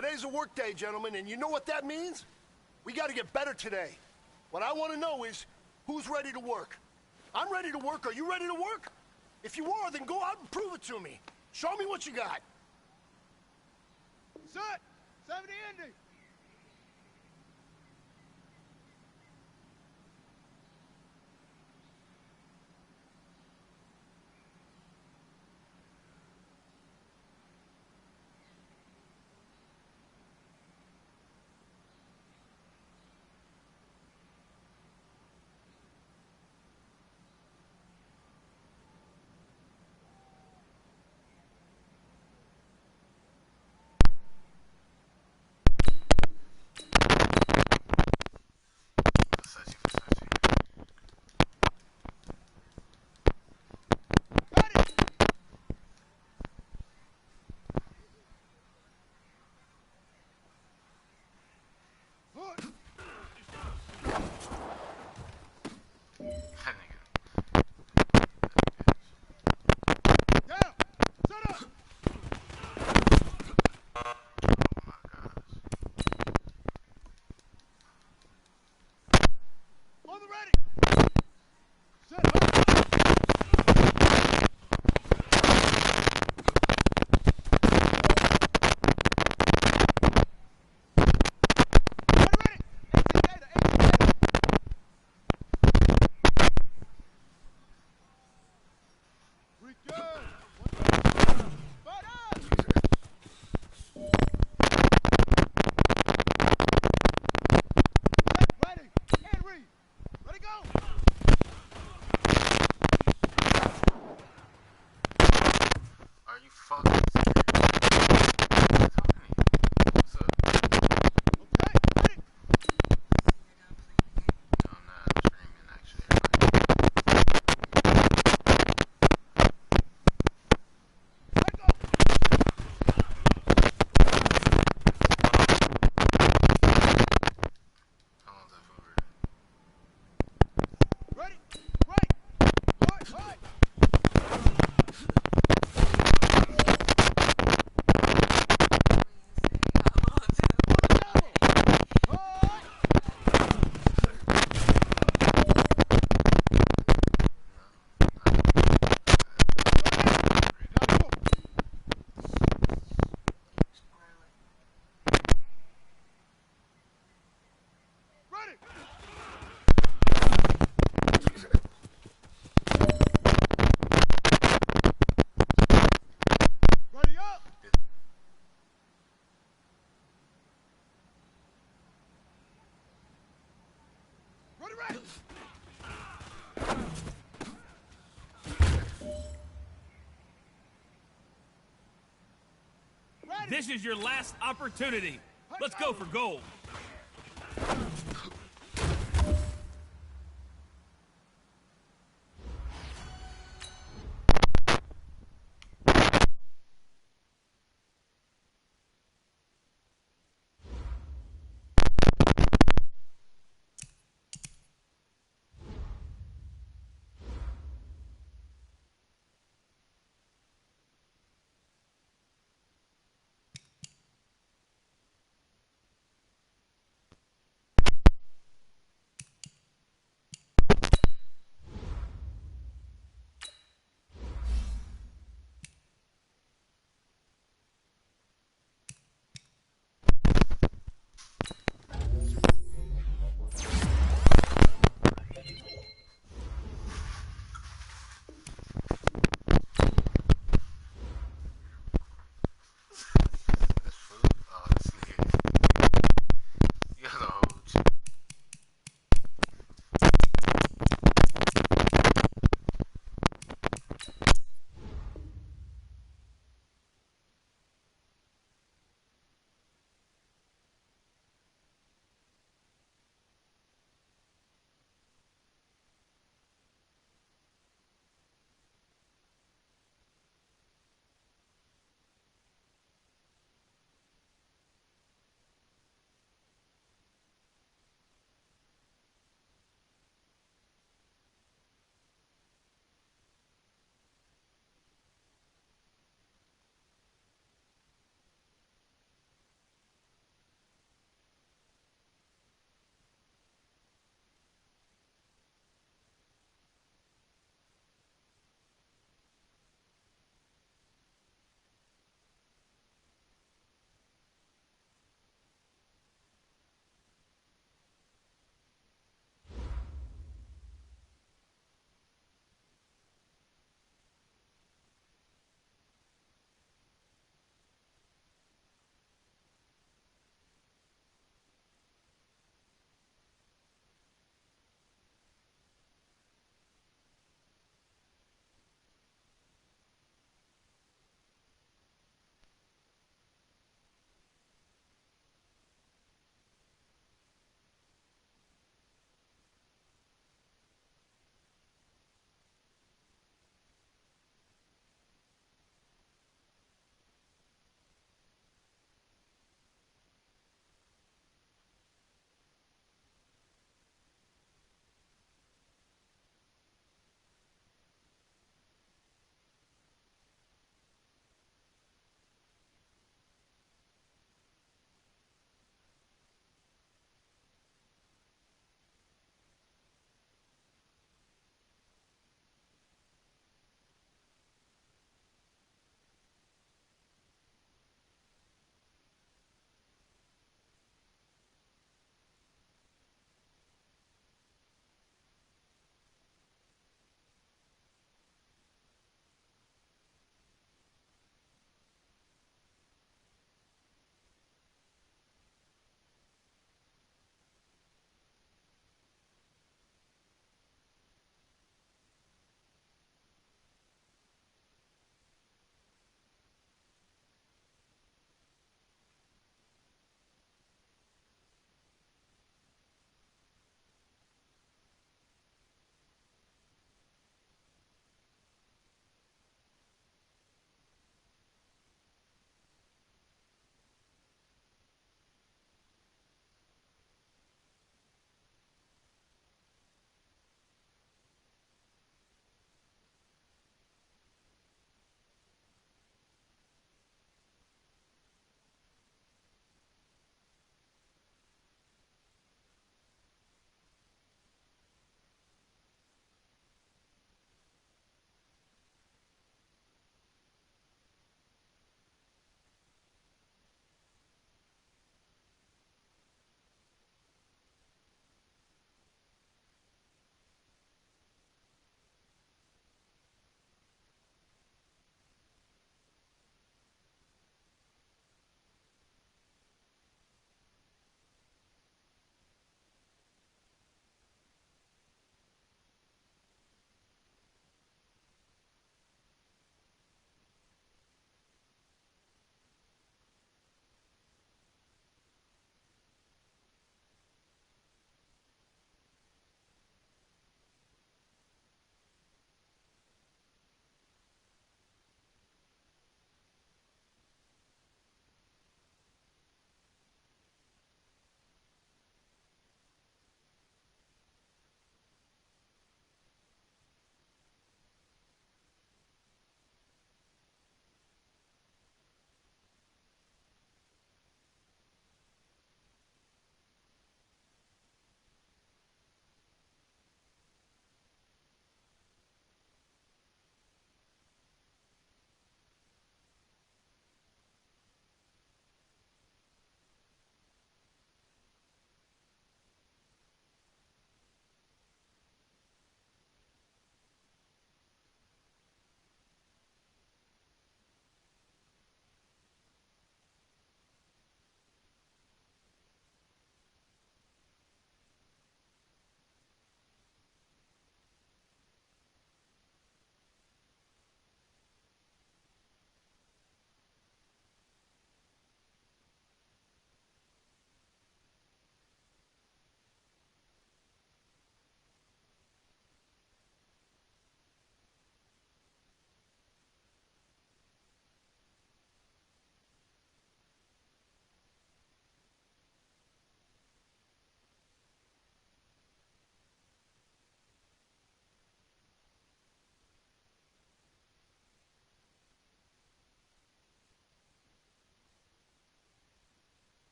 Today's a work day, gentlemen, and you know what that means? We got to get better today. What I want to know is, who's ready to work? I'm ready to work. Are you ready to work? If you are, then go out and prove it to me. Show me what you got. Set. 70 Indy. This is your last opportunity. Let's go for gold.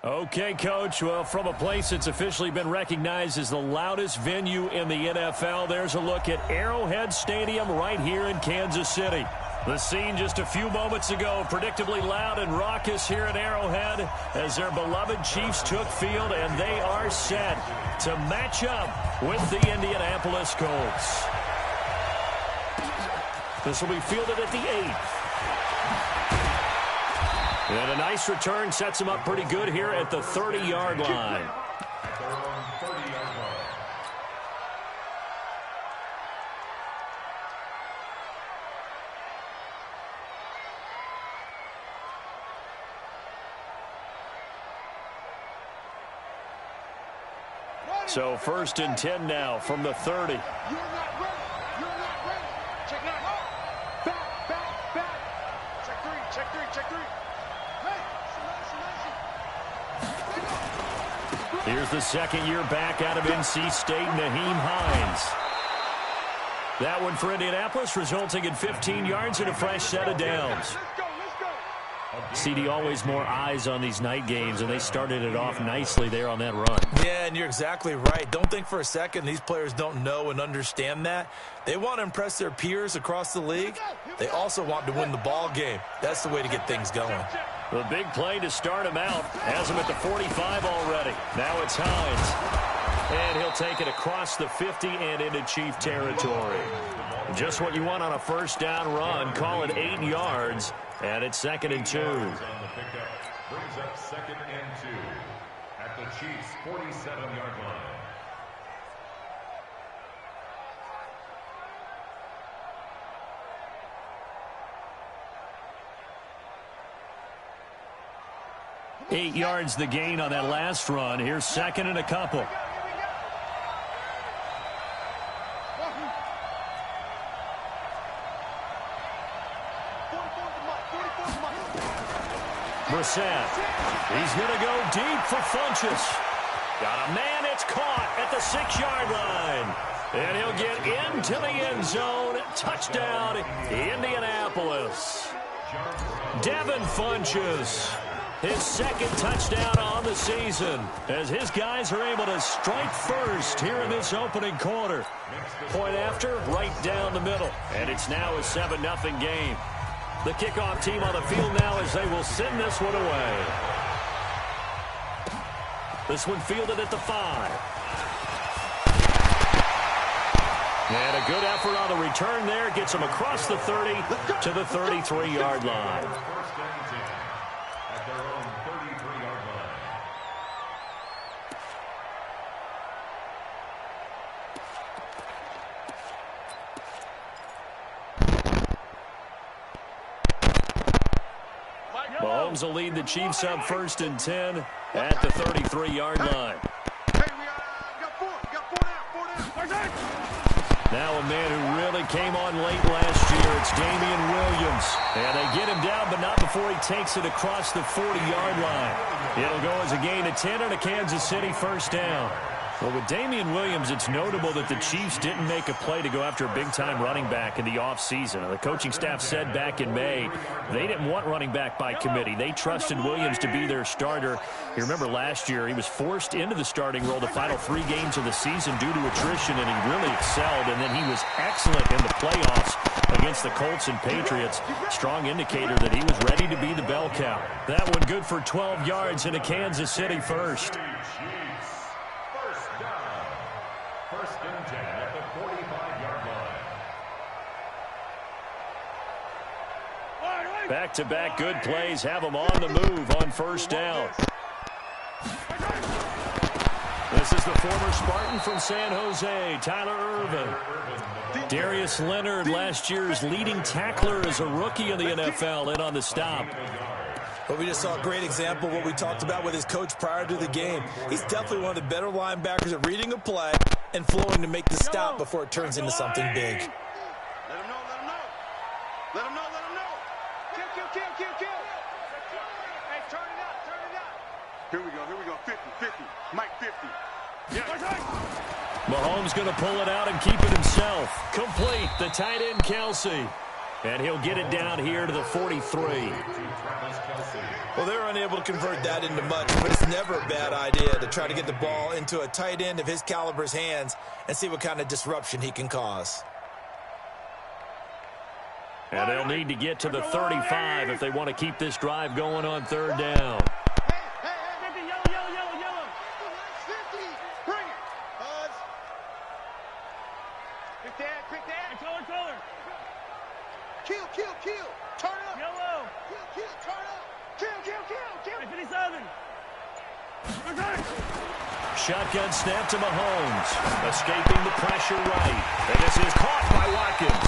Okay, Coach. Well, from a place that's officially been recognized as the loudest venue in the NFL, there's a look at Arrowhead Stadium right here in Kansas City. The scene just a few moments ago, predictably loud and raucous here at Arrowhead as their beloved Chiefs took field, and they are set to match up with the Indianapolis Colts. This will be fielded at the 8th. And a nice return sets him up pretty good here at the 30-yard line. So 1st and 10 now from the 30. You're not ready. You're not ready. Check 9. Back. Check 3. Check 3. Hey, Here's the second-year back out of NC State, Naheem Hines. That one for Indianapolis, resulting in 15 yards and a fresh set of downs. CD, always more eyes on these night games, and they started it off nicely there on that run. Yeah, and you're exactly right. Don't think for a second these players don't know and understand that. They want to impress their peers across the league. They also want to win the ball game. That's the way to get things going. The big play to start him out has him at the 45 already. Now it's Hines. And he'll take it across the 50 and into Chief territory. Just what you want on a first down run. Call it 8 yards. And it's 2nd and 2. On the pickup brings up 2nd and 2 at the Chiefs' 47-yard line. Eight yards the gain on that last run. Here's 2nd and a couple. Brissett. He's going to go deep for Funchess. Got a man. It's caught at the 6-yard line. And he'll get into the end zone. Touchdown, Indianapolis. Devin Funchess. His 2nd touchdown on the season as his guys are able to strike first here in this opening quarter. Point after, right down the middle. And it's now a 7-0 game. The kickoff team on the field now as they will send this one away. This one fielded at the 5. And a good effort on the return there. Gets him across the 30 to the 33-yard line. At their own 33-yard line. Mahomes will lead the Chiefs up 1st and 10 at the 33-yard line. Hey, we got 4 down. Now a man who really came on late last year. It's Damian Williams. And they get him down, but not before he takes it across the 40-yard line. It'll go as a gain of 10 and a Kansas City first down. Well, with Damian Williams, it's notable that the Chiefs didn't make a play to go after a big-time running back in the offseason. The coaching staff said back in May they didn't want running back by committee. They trusted Williams to be their starter. You remember last year he was forced into the starting role the final 3 games of the season due to attrition, and he really excelled. And then he was excellent in the playoffs against the Colts and Patriots. Strong indicator that he was ready to be the bell cow. That one good for 12 yards into Kansas City first. First and 10 at the 45-yard line. Back-to-back good plays have them on the move on first down. This is the former Spartan from San Jose, Tyler Irvin. Darius Leonard, last year's leading tackler as a rookie in the NFL, in on the stop. But we just saw a great example of what we talked about with his coach prior to the game. He's definitely one of the better linebackers at reading a play and flowing to make the stop before it turns into something big. Let him know. Let him know. Kill. Hey, turn it out. Here we go. 50. Mike 50. Yeah. Mahomes going to pull it out and keep it himself. Complete, the tight end Kelsey. And he'll get it down here to the 43. Well, they're unable to convert that into much, but it's never a bad idea to try to get the ball into a tight end of his caliber's hands and see what kind of disruption he can cause. And they'll need to get to the 35 if they want to keep this drive going on third down. Kill. Turn up. Yellow. Kill. Turn up. Kill. 57. Shotgun snap to Mahomes. Escaping the pressure right. And this is caught by Watkins.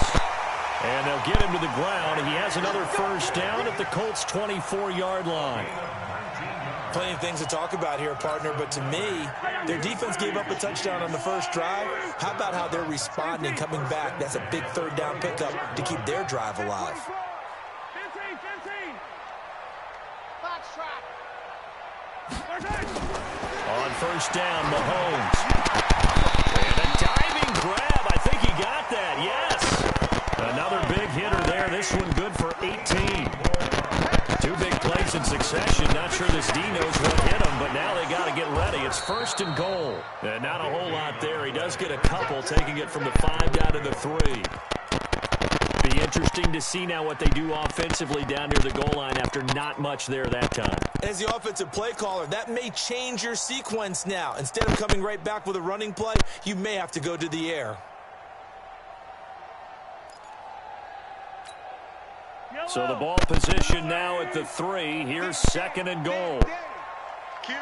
And they'll get him to the ground. He has another first down at the Colts' 24-yard line. Plenty of things to talk about here, partner, but to me, their defense gave up a touchdown on the first drive. How about how they're responding, coming back? That's a big third down pickup to keep their drive alive. 15. Box trap. On first down, Mahomes. And a diving grab. I think he got that, yes. Another big hitter there. This one good for 18. Two big plays in succession. Not sure this D knows what hit him, but now they got to get ready. It's first and goal. And not a whole lot there. He does get a couple, taking it from the 5 down to the 3. Be interesting to see now what they do offensively down near the goal line after not much there that time. As the offensive play caller, that may change your sequence now. Instead of coming right back with a running play, you may have to go to the air. So the ball position now at the 3. Here's second and goal. Kill.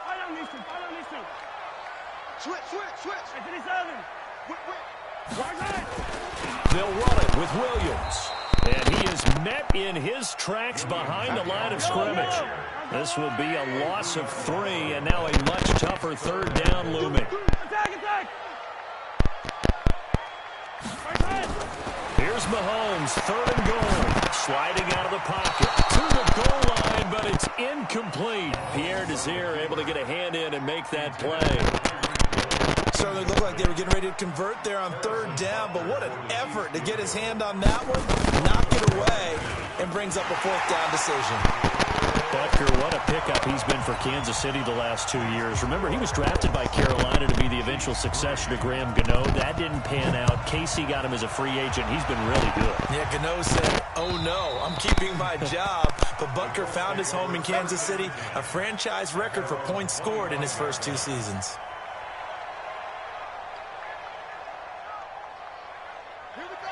I don't need to. Switch. 57. They'll run it with Williams. And he is met in his tracks behind the line of scrimmage. This will be a loss of 3, and now a much tougher third down looming. Attack. Here's Mahomes, third and goal. Sliding out of the pocket to the goal line, but it's incomplete. Pierre Desir able to get a hand in and make that play. Certainly looked like they were getting ready to convert there on third down, but what an effort to get his hand on that one, knock it away, and brings up a fourth down decision. Butker, what a pickup he's been for Kansas City the last 2 years. Remember, he was drafted by Carolina to be the eventual successor to Graham Gano. That didn't pan out. Casey got him as a free agent. He's been really good. Yeah, Gano said, oh no, I'm keeping my job. But Butker found his home in Kansas City, a franchise record for points scored in his first 2 seasons.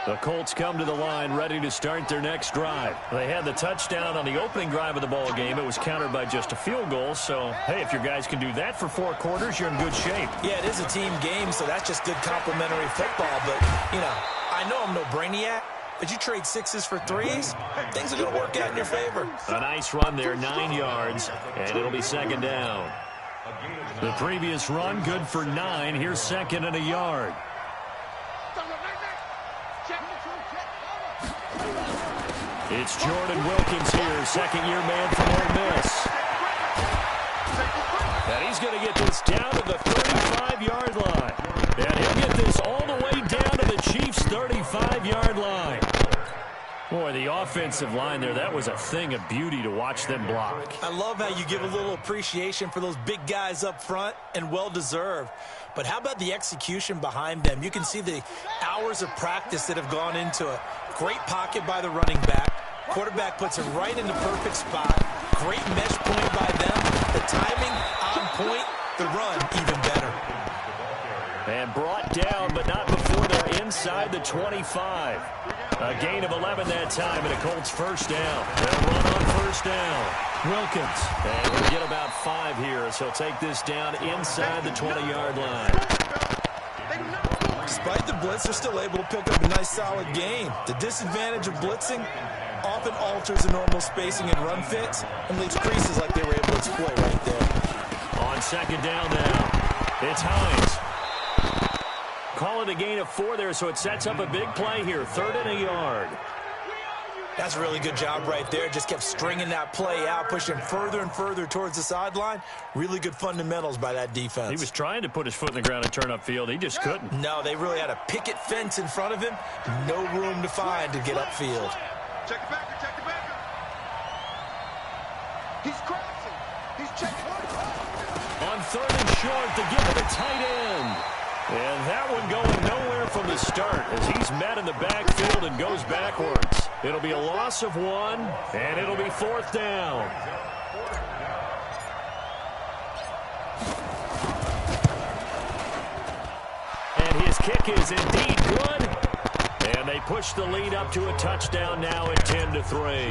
The Colts come to the line ready to start their next drive. They had the touchdown on the opening drive of the ball game. It was countered by just a field goal. So, hey, if your guys can do that for 4 quarters, you're in good shape. Yeah, it is a team game, so that's just good complimentary football. But, you know, I know I'm no brainiac, but you trade 6s for 3s, things are going to work out in your favor. A nice run there, 9 yards, and it'll be second down. The previous run, good for 9. Here's second and a yard. It's Jordan Wilkins here, second-year man from Ole Miss. And he's going to get this down to the 35-yard line. And he'll get this all the way down to the Chiefs' 35-yard line. Boy, the offensive line there, that was a thing of beauty to watch them block. I love how you give a little appreciation for those big guys up front, and well-deserved. But how about the execution behind them? You can see the hours of practice that have gone into it. Great pocket by the running back. Quarterback puts it right in the perfect spot. Great mesh point by them. The timing on point. The run even better. And brought down, but not before they're inside the 25. A gain of 11 that time, and a Colts first down. They'll run on first down. Wilkins. And we'll get about 5 here as he'll take this down inside the 20-yard line. Despite the blitz, they're still able to pick up a nice, solid gain. The disadvantage of blitzing often alters the normal spacing and run fits and leaves creases like they were able to exploit right there. On second down now, it's Hines. Call it a gain of 4 there, so it sets up a big play here. 3rd and a yard. That's a really good job right there. Just kept stringing that play out, pushing further and further towards the sideline. Really good fundamentals by that defense. He was trying to put his foot in the ground and turn upfield. He just couldn't. No, they really had a picket fence in front of him. No room to find to get upfield. Check it back. He's crossing. He's checking. On 3rd and short, to give it a tight end. And that one going nowhere from the start as he's met in the backfield and goes backwards. It'll be a loss of 1, and it'll be 4th down. And his kick is indeed good. And they push the lead up to a touchdown now at 10-3.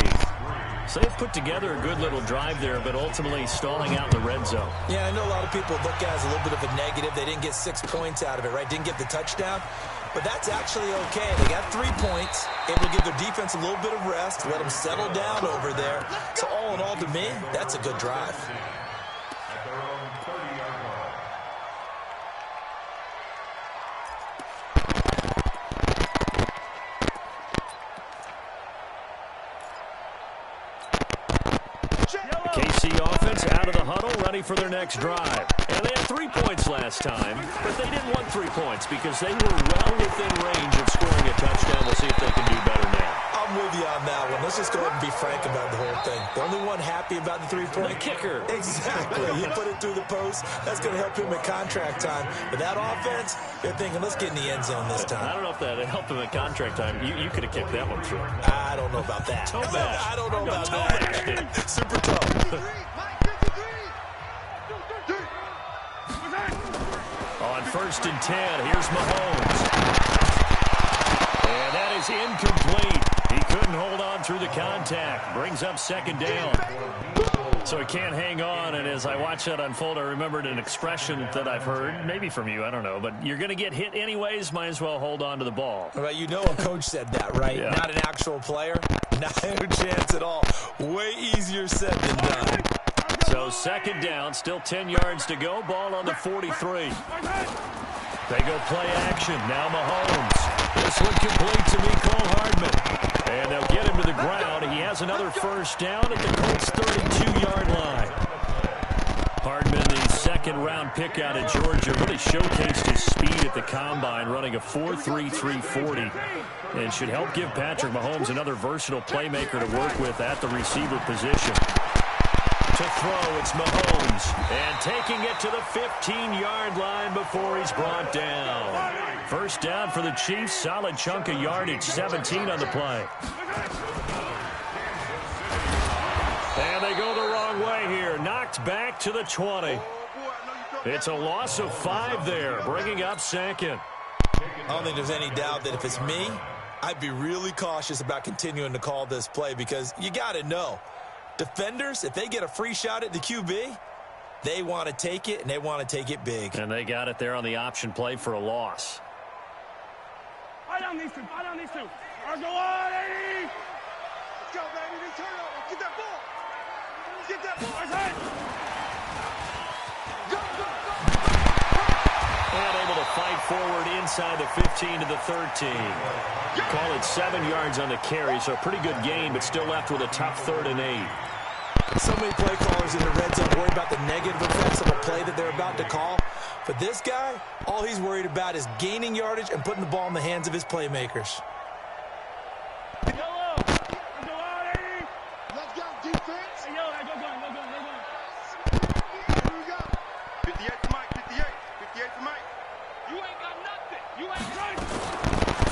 So they've put together a good little drive there, but ultimately stalling out in the red zone. Yeah, I know a lot of people look at it as a little bit of a negative. They didn't get 6 points out of it, right? Didn't get the touchdown. But that's actually okay. They got 3 points, able to give their defense a little bit of rest, let them settle down over there. So all in all, to me, that's a good drive. At their own 30-yard line. KC offense out of the huddle, ready for their next drive. And they had 3 points last time, but they didn't want 3 points because they were well within range of scoring a touchdown. We'll see if they can do better now. I'm with you on that one. Let's just go ahead and be frank about the whole thing. The only one happy about the 3-point. The kicker. Exactly. He put it through the post. That's going to help him at contract time. But that offense, they're thinking, let's get in the end zone this time. I don't know if that helped him at contract time. You could have kicked that one through. I don't know about that. Toe bash. I don't know about toe that. bash. Super tough. On 1st and 10, here's Mahomes. And that is incomplete. He couldn't hold on through the contact. Brings up 2nd down. So he can't hang on, and as I watch that unfold, I remembered an expression that I've heard, maybe from you, I don't know, but you're going to get hit anyways, might as well hold on to the ball. Well, you know a coach said that, right? Yeah. Not an actual player. Not a chance at all. Way easier said than done. So 2nd down, still 10 yards to go, ball on the 43. They go play action, now Mahomes. This one complete to Mecole Hardman. And they'll get him to the ground. He has another 1st down at the Colts' 32-yard line. Hardman, the 2nd-round pick out of Georgia, really showcased his speed at the combine, running a 4.33 340, and should help give Patrick Mahomes another versatile playmaker to work with at the receiver position. To throw, it's Mahomes, and taking it to the 15-yard line before he's brought down. 1st down for the Chiefs, solid chunk of yardage, 17 on the play. And they go the wrong way here, knocked back to the 20. It's a loss of 5 there, bringing up 2nd. I don't think there's any doubt that if it's me, I'd be really cautious about continuing to call this play because you got to know. Defenders, if they get a free shot at the QB, they want to take it, and they want to take it big. And they got it there on the option play for a loss. I don't need to. I'll go on, 80. Let's go, baby. They turn over. Get that ball. Get that ball. And able to fight forward inside the 15 to the 13. Call it 7 yards on the carry, so a pretty good gain, but still left with a tough 3rd and 8. So many play callers in the red zone worry about the negative effects of a play that they're about to call. But this guy, all he's worried about is gaining yardage and putting the ball in the hands of his playmakers. Yellow. Go on, 80. Let's go, defense. Hey, yellow, go. Here we go. 58 to Mike. 58 to Mike. You ain't got nothing. You ain't right.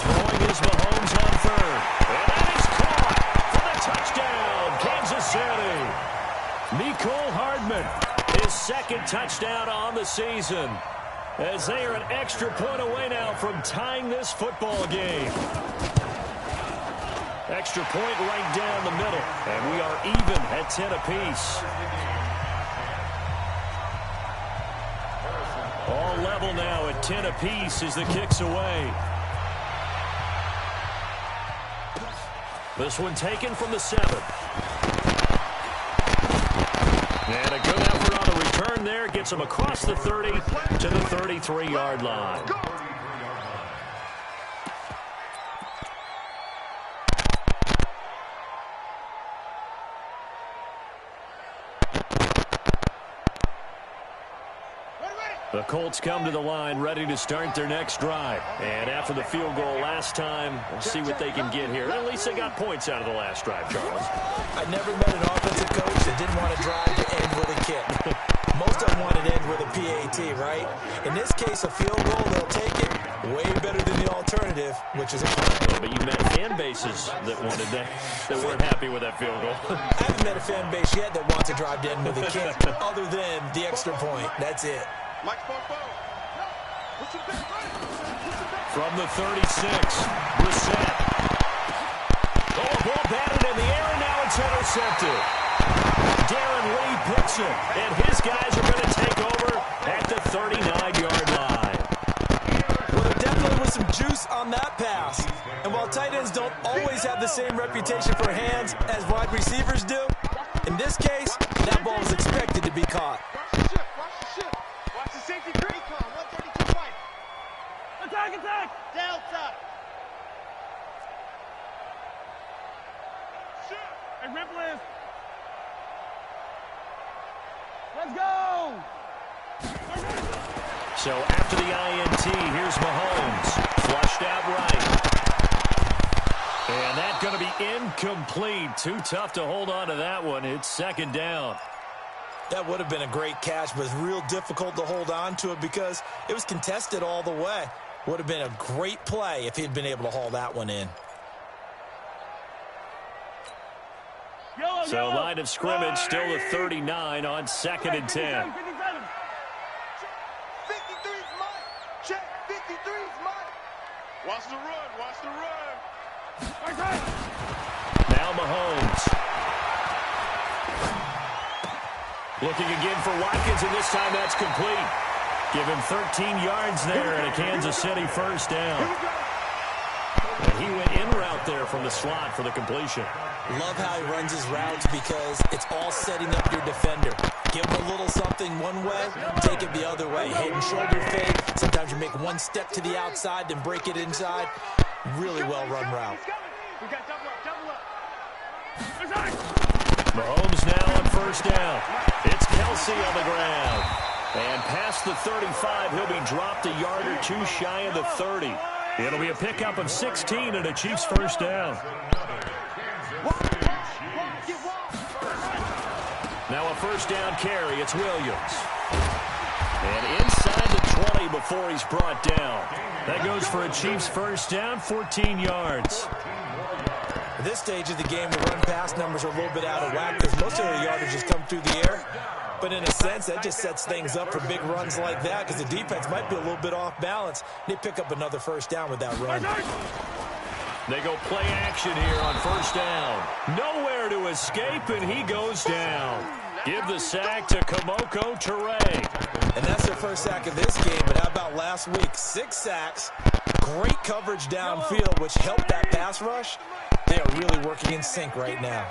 Throwing is Mahomes on 3rd. And that is caught for the touchdown, Kansas City. Mecole Hardman, his 2nd touchdown on the season, as they are an extra point away now from tying this football game. Extra point right down the middle, and we are even at 10 apiece. All level now at 10 apiece as the kick's away. This one taken from the 7. And a good effort on the return there. Gets him across the 30 to the 33-yard line. The Colts come to the line ready to start their next drive. And after the field goal last time, we'll see what they can get here. At least they got points out of the last drive, Charles. I never met an offensive coach that didn't want to drive to end with a kick. Most of them want to end with a PAT, right? In this case, a field goal, they'll take it. Way better than the alternative, which is a punt. Yeah, but you met fan bases that wanted that weren't happy with that field goal. I haven't met a fan base yet that wants to drive to end with a kick, other than the extra point. That's it. From the 36, Brissett. Oh, a ball batted in the air, and now it's intercepted. Darren Lee picks it, and his guys are going to take over at the 39-yard line. Well, there definitely was some juice on that pass. And while tight ends don't always have the same reputation for hands as wide receivers do, in this case, that ball was expected to be caught. Watch the safety creek. 132 fight. Attack! Delta. Hey, Ripley. Let's go! So after the INT, here's Mahomes. Flushed out right. And that's going to be incomplete. Too tough to hold on to that one. It's second down. That would have been a great catch, but it's real difficult to hold on to it because it was contested all the way. Would have been a great play if he'd been able to haul that one in. So line of scrimmage still the 39 on 2nd and 10. 53's mine. Check. 53's mine. Watch the run. Now Mahomes. Looking again for Watkins, and this time that's complete. Give him 13 yards there and a Kansas City first down. And he went in route there from the slot for the completion. Love how he runs his routes because it's all setting up your defender. Give him a little something one way, take it the other way. Head and shoulder fake. Sometimes you make one step to the outside, then break it inside. Really well-run route. We got double up. Mahomes now on first down. It's Kelsey on the ground. And past the 35, he'll be dropped a yard or two shy of the 30. It'll be a pickup of 16 and a Chiefs first down. Now a first down carry. It's Williams. And inside the 20 before he's brought down. That goes for a Chiefs first down, 14 yards. At this stage of the game, the run-pass numbers are a little bit out of whack because most of their yardage has come through the air. But in a sense, that just sets things up for big runs like that because the defense might be a little bit off balance. They pick up another first down with that run. They go play action here on first down. Nowhere to escape, and he goes down. Give the sack to Kamoko Toure. And that's their first sack of this game, but how about last week? 6 sacks, great coverage downfield, which helped that pass rush. They are really working in sync right now.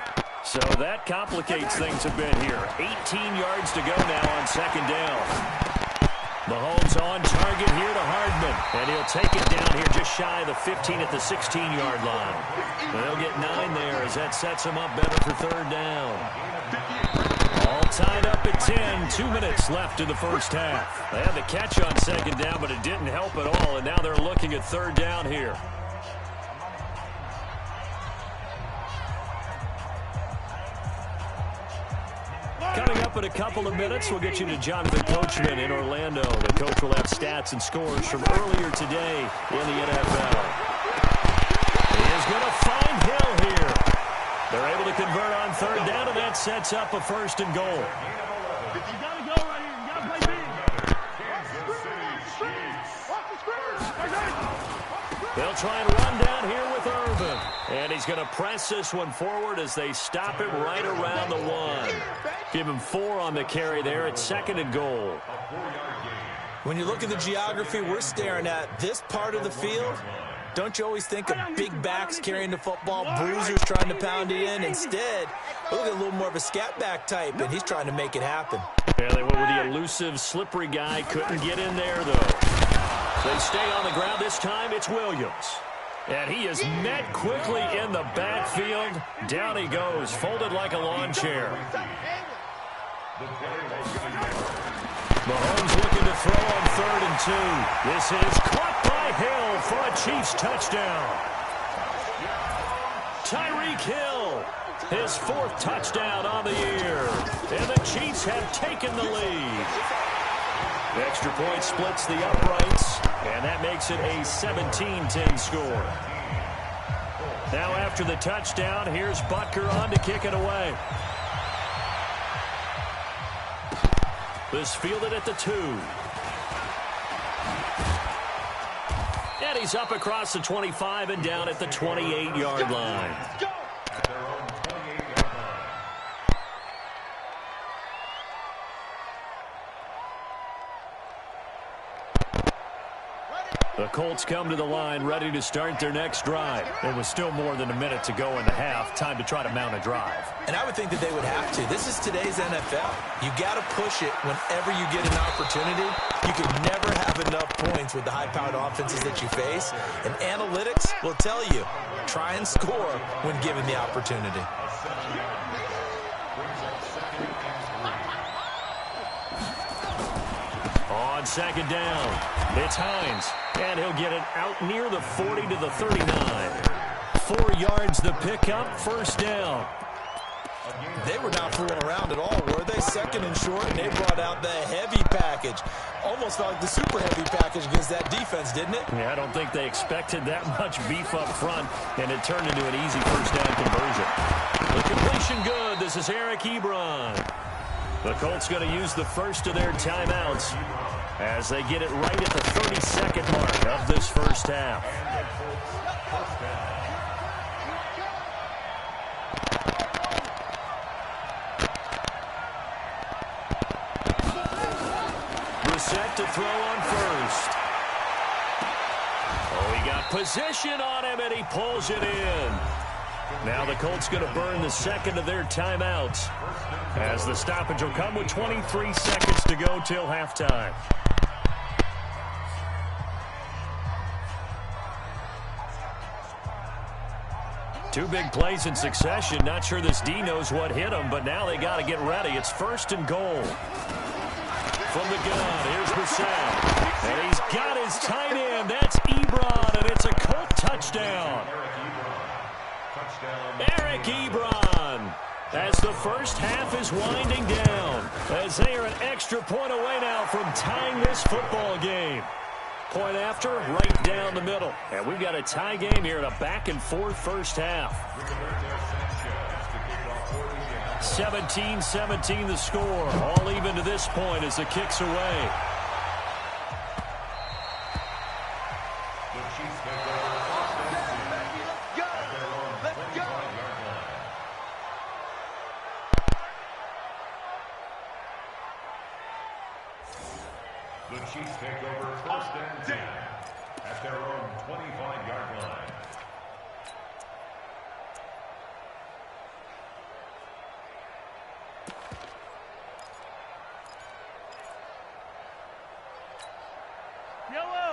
So that complicates things a bit here. 18 yards to go now on second down. Mahomes on target here to Hardman. And he'll take it down here just shy of the 15 at the 16-yard line. They'll get 9 there as that sets him up better for third down. All tied up at 10. 2 minutes left in the first half. They had the catch on second down, but it didn't help at all. And now they're looking at third down here. Coming up in a couple of minutes, we'll get you to Jonathan Coachman in Orlando. The coach will have stats and scores from earlier today in the NFL. He is going to find Hill here. They're able to convert on third down, and that sets up a first and goal. You gotta go right here. You gotta play big. They'll try and run down here with Irvin. And he's going to press this one forward as they stop him right around the 1. Give him 4 on the carry there at second and goal. When you look at the geography we're staring at, this part of the field, don't you always think of big backs carrying the football, bruisers trying to pound it in? Instead, look at a little more of a scat back type, and he's trying to make it happen. Yeah, they went with the elusive, slippery guy. Couldn't get in there, though. They stay on the ground. This time it's Williams. And he is met quickly in the backfield. Down he goes, folded like a lawn chair. Mahomes looking to throw on 3rd and 2. This is caught by Hill for a Chiefs touchdown. Tyreek Hill, his 4th touchdown on the year. And the Chiefs have taken the lead. The extra point splits the uprights, and that makes it a 17-10 score. Now after the touchdown, here's Butker on to kick it away. This fielded at the 2. And he's up across the 25 and down at the 28-yard line. The Colts come to the line ready to start their next drive. There was still more than a minute to go in the half. Time to try to mount a drive. And I would think that they would have to. This is today's NFL. You got to push it whenever you get an opportunity. You can never have enough points with the high-powered offenses that you face. And analytics will tell you, try and score when given the opportunity. On 2nd down, it's Hines, and he'll get it out near the 40 to the 39. 4 yards the pickup, 1st down. They were not fooling around at all, were they? 2nd and short, and they brought out the heavy package. Almost felt like the super heavy package against that defense, didn't it? Yeah, I don't think they expected that much beef up front, and it turned into an easy 1st down conversion. The completion good. This is Eric Ebron. The Colts going to use the first of their timeouts as they get it right at the 32nd mark of this 1st half. Brissett to throw on 1st. Oh, he got position on him, and he pulls it in. Now the Colts going to burn the 2nd of their timeouts as the stoppage will come with 23 seconds to go till halftime. Two big plays in succession. Not sure this D knows what hit him, but now they got to get ready. It's 1st and goal. From the gun, here's Brissett. And he's got his tight end. That's Ebron, and it's a Colt touchdown. Eric Ebron, as the 1st half is winding down, as they are an extra point away now from tying this football game. Point after, right down the middle. And we've got a tie game here in a back-and-forth 1st half. 17-17 the score. All even to this point as the kick's away. The Chiefs take over 1st and 10 at their own 25-yard line.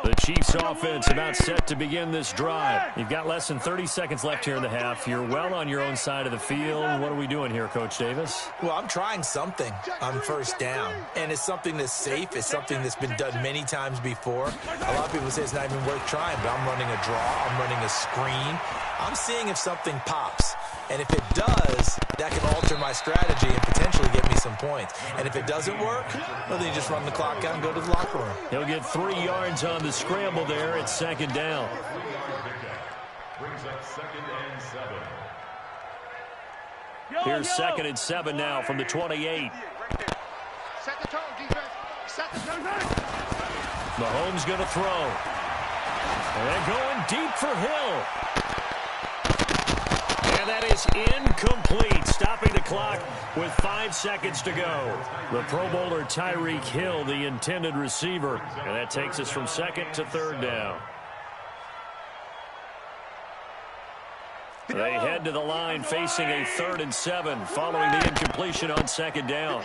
The Chiefs offense about set to begin this drive. You've got less than 30 seconds left here in the half. You're well on your own side of the field. What are we doing here, Coach Davis? Well, I'm trying something on 1st down, and it's something that's safe. It's something that's been done many times before. A lot of people say it's not even worth trying, but I'm running a draw. I'm running a screen. I'm seeing if something pops. And if it does, that can alter my strategy and potentially get me some points. And if it doesn't work, well, then you just run the clock out and go to the locker room. He'll get 3 yards on the scramble there. It's 2nd down. Brings up 2nd and 7. Here's 2nd and 7 now from the 28. Set the tone, defense. Set the tone. Mahomes going to throw. And they're going deep for Hill. And that is incomplete, stopping the clock with 5 seconds to go. The Pro Bowler Tyreek Hill, the intended receiver. And that takes us from 2nd to 3rd down. They head to the line facing a 3rd and 7 following the incompletion on 2nd down.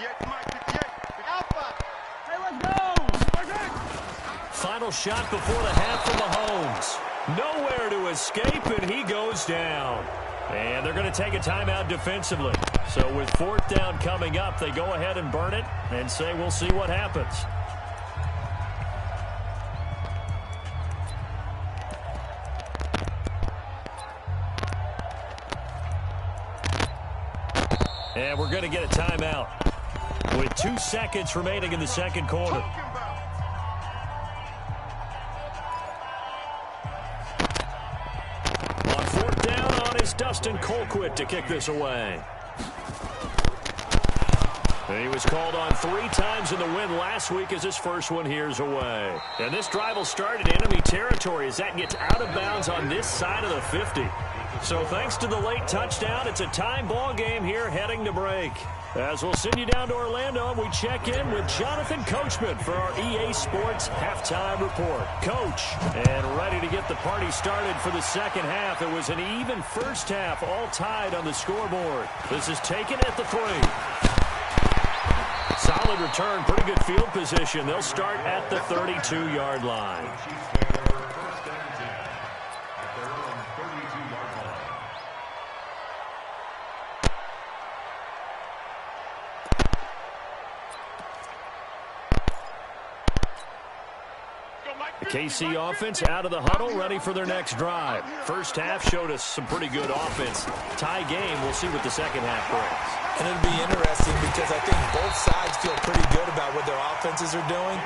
Final shot before the half from Mahomes. Nowhere to escape, and he goes down. And they're going to take a timeout defensively. So with 4th down coming up, they go ahead and burn it and say we'll see what happens. And we're going to get a timeout with 2 seconds remaining in the second quarter. On fourth down is Dustin Colquitt to kick this away. And he was called on 3 times in the win last week as his first one here's away. And this drive will start in enemy territory as that gets out of bounds on this side of the 50. So thanks to the late touchdown, it's a tie ball game here heading to break. As we'll send you down to Orlando, we check in with Jonathan Coachman for our EA Sports Halftime Report. Coach, and ready to get the party started for the second half. It was an even first half, all tied on the scoreboard. This is taken at the 3. Solid return, pretty good field position. They'll start at the 32-yard line. The KC offense out of the huddle, ready for their next drive. First half showed us some pretty good offense. Tie game, we'll see what the second half brings. And it'll be interesting because I think both sides feel pretty good about what their offenses are doing.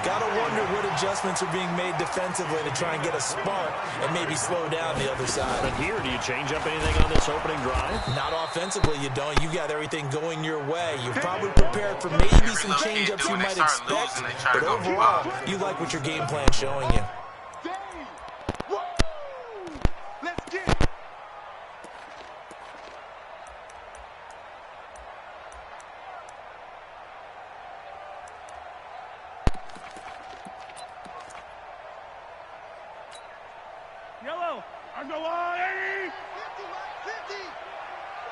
Got to wonder what adjustments are being made defensively to try and get a spark and maybe slow down the other side. But here, do you change up anything on this opening drive? Not offensively, you don't. You got everything going your way. You've probably prepared for maybe some change-ups you might expect. But overall, you like what your game plan's showing you. Let's get it. Yellow, I go on, 80. 50, Mike, 50.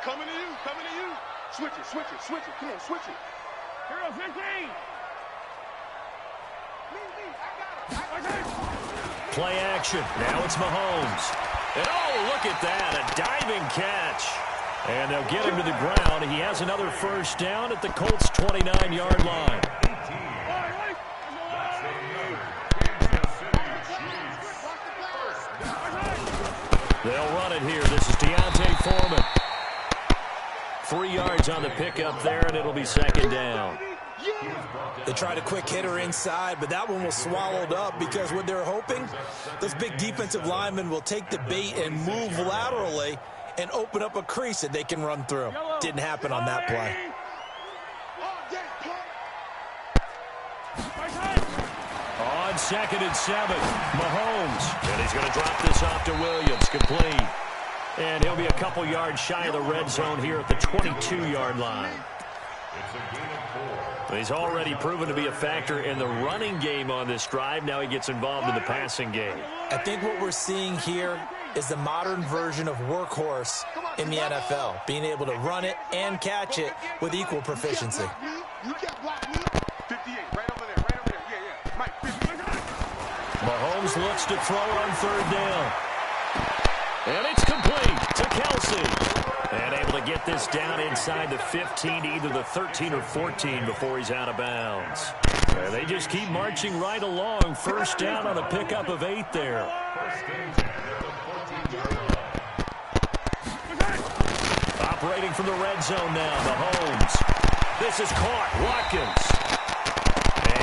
Coming to you, coming to you. Switch it, switch it, switch it. Come on, switch it. Hero 15. I got it. Play action. Now it's Mahomes. And oh, look at that, a diving catch. And they'll get him to the ground. He has another first down at the Colts' 29-yard line. They'll run it here. This is Deontay Foreman. 3 yards on the pickup there, and it'll be second down. They tried a quick hitter inside, but that one was swallowed up because what they're hoping, those big defensive linemen will take the bait and move laterally and open up a crease that they can run through. Didn't happen on that play. On 2nd and 7, Mahomes. And he's going to drop this off to Williams, complete. And he'll be a couple yards shy of the red zone here at the 22-yard line. He's already proven to be a factor in the running game on this drive. Now he gets involved in the passing game. I think what we're seeing here is the modern version of workhorse in the NFL, being able to run it and catch it with equal proficiency. You can't block me. 58, right over there, right over there. Yeah. Mike, 50. Mahomes looks to throw on 3rd down. And it's complete to Kelsey. And able to get this down inside the 15, either the 13 or 14 before he's out of bounds. And they just keep marching right along. First down on a pickup of 8 there. Operating from the red zone now, Mahomes. This is caught. Watkins.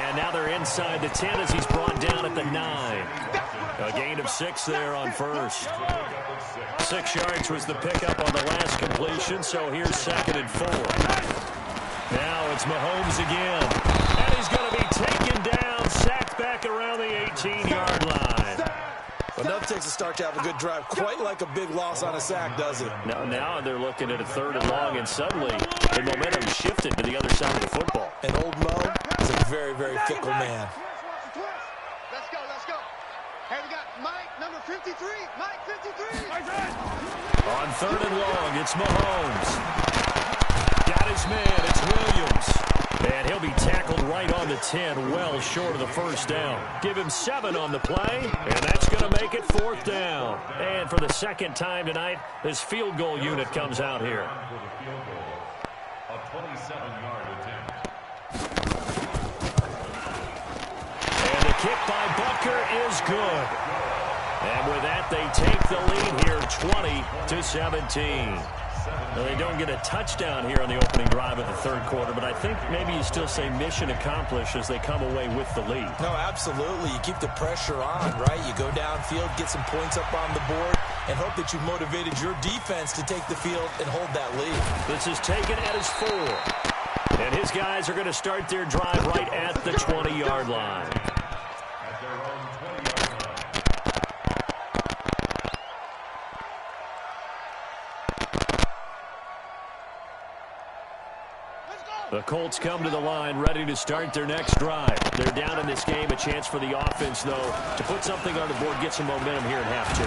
And now they're inside the 10 as he's brought down at the 9. A gain of 6 there on first. 6 yards was the pickup on the last completion, so here's 2nd and 4. Now it's Mahomes again. And he's going to be taken down, sacked back around the 18-yard line. Enough takes a start to have a good drive, quite like a big loss on a sack, does it? Now they're looking at a 3rd and long, and suddenly the momentum shifted to the other side of the football. And old Mo is a very, very fickle man. Let's go, let's go. Hey, we got Mike, number 53. Mike, 53. On 3rd and long, it's Mahomes. Got his man, it's Williams. And he'll be tackled right on the 10, well short of the first down. Give him 7 on the play, and that's going to make it 4th down. And for the second time tonight, this field goal unit comes out here. A 27-yard attempt. And the kick by Butker is good. And with that, they take the lead here 20-17. Well, they don't get a touchdown here on the opening drive of the third quarter, but I think maybe you still say mission accomplished as they come away with the lead. No, absolutely. You keep the pressure on, right? You go downfield, get some points up on the board, and hope that you've motivated your defense to take the field and hold that lead. This is taken at his 4. And his guys are going to start their drive right at the 20-yard line. At their own 20-yard line. The Colts come to the line ready to start their next drive. They're down in this game. A chance for the offense, though, to put something on the board, get some momentum here in half 2.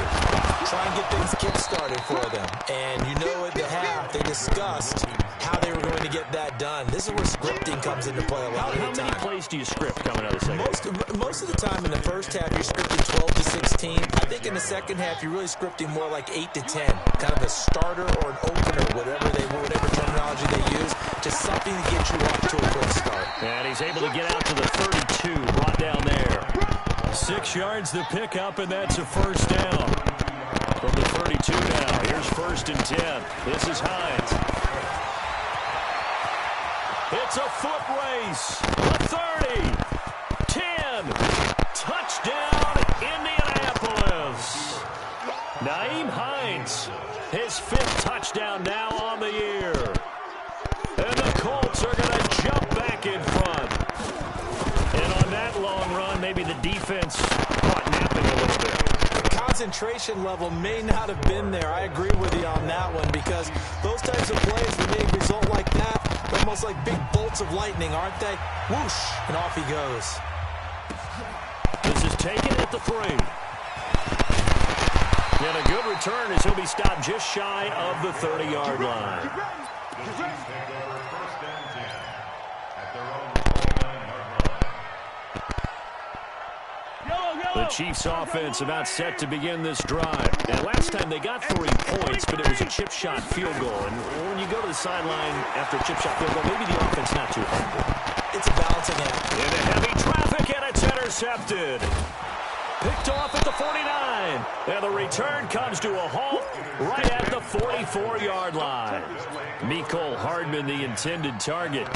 Try and get things kick-started for them. And you know at the half, they discussed how they were going to get that done. This is where scripting comes into play a lot of the time. How many plays do you script coming out of the second? Most of the time in the first half, you're scripting 12 to 16. I think in the second half, you're really scripting more like 8 to 10. Kind of a starter or an opener, whatever terminology they use. Just something to get you off to a good start. And he's able to get out to the 32, brought down there. 6 yards the pickup, and that's a first down. From the 32 now, here's 1st and 10. This is Hines. It's a foot race. The 30, 10, touchdown Indianapolis. Nyheim Hines, his 5th touchdown now on the year. And the Colts are going to jump back in front. And on that long run, maybe the defense caught napping a little bit. The concentration level may not have been there. I agree with you on that one because those types of plays, when they result like that, they're almost like big bolts of lightning, aren't they? Whoosh, and off he goes. This is taken at the 3. And a good return as he'll be stopped just shy of the 30-yard line. The Chiefs take over 1st and 10 at their own 29-yard line. The Chiefs offense about set to begin this drive. And last time they got 3 points, but it was a chip shot field goal. And when you go to the sideline after a chip shot field goal, maybe the offense not too hungry. It's a balancing act. Into heavy traffic, and it's intercepted. Picked off at the 49. And the return comes to a halt right at the 44-yard line. Mecole Hardman, the intended target.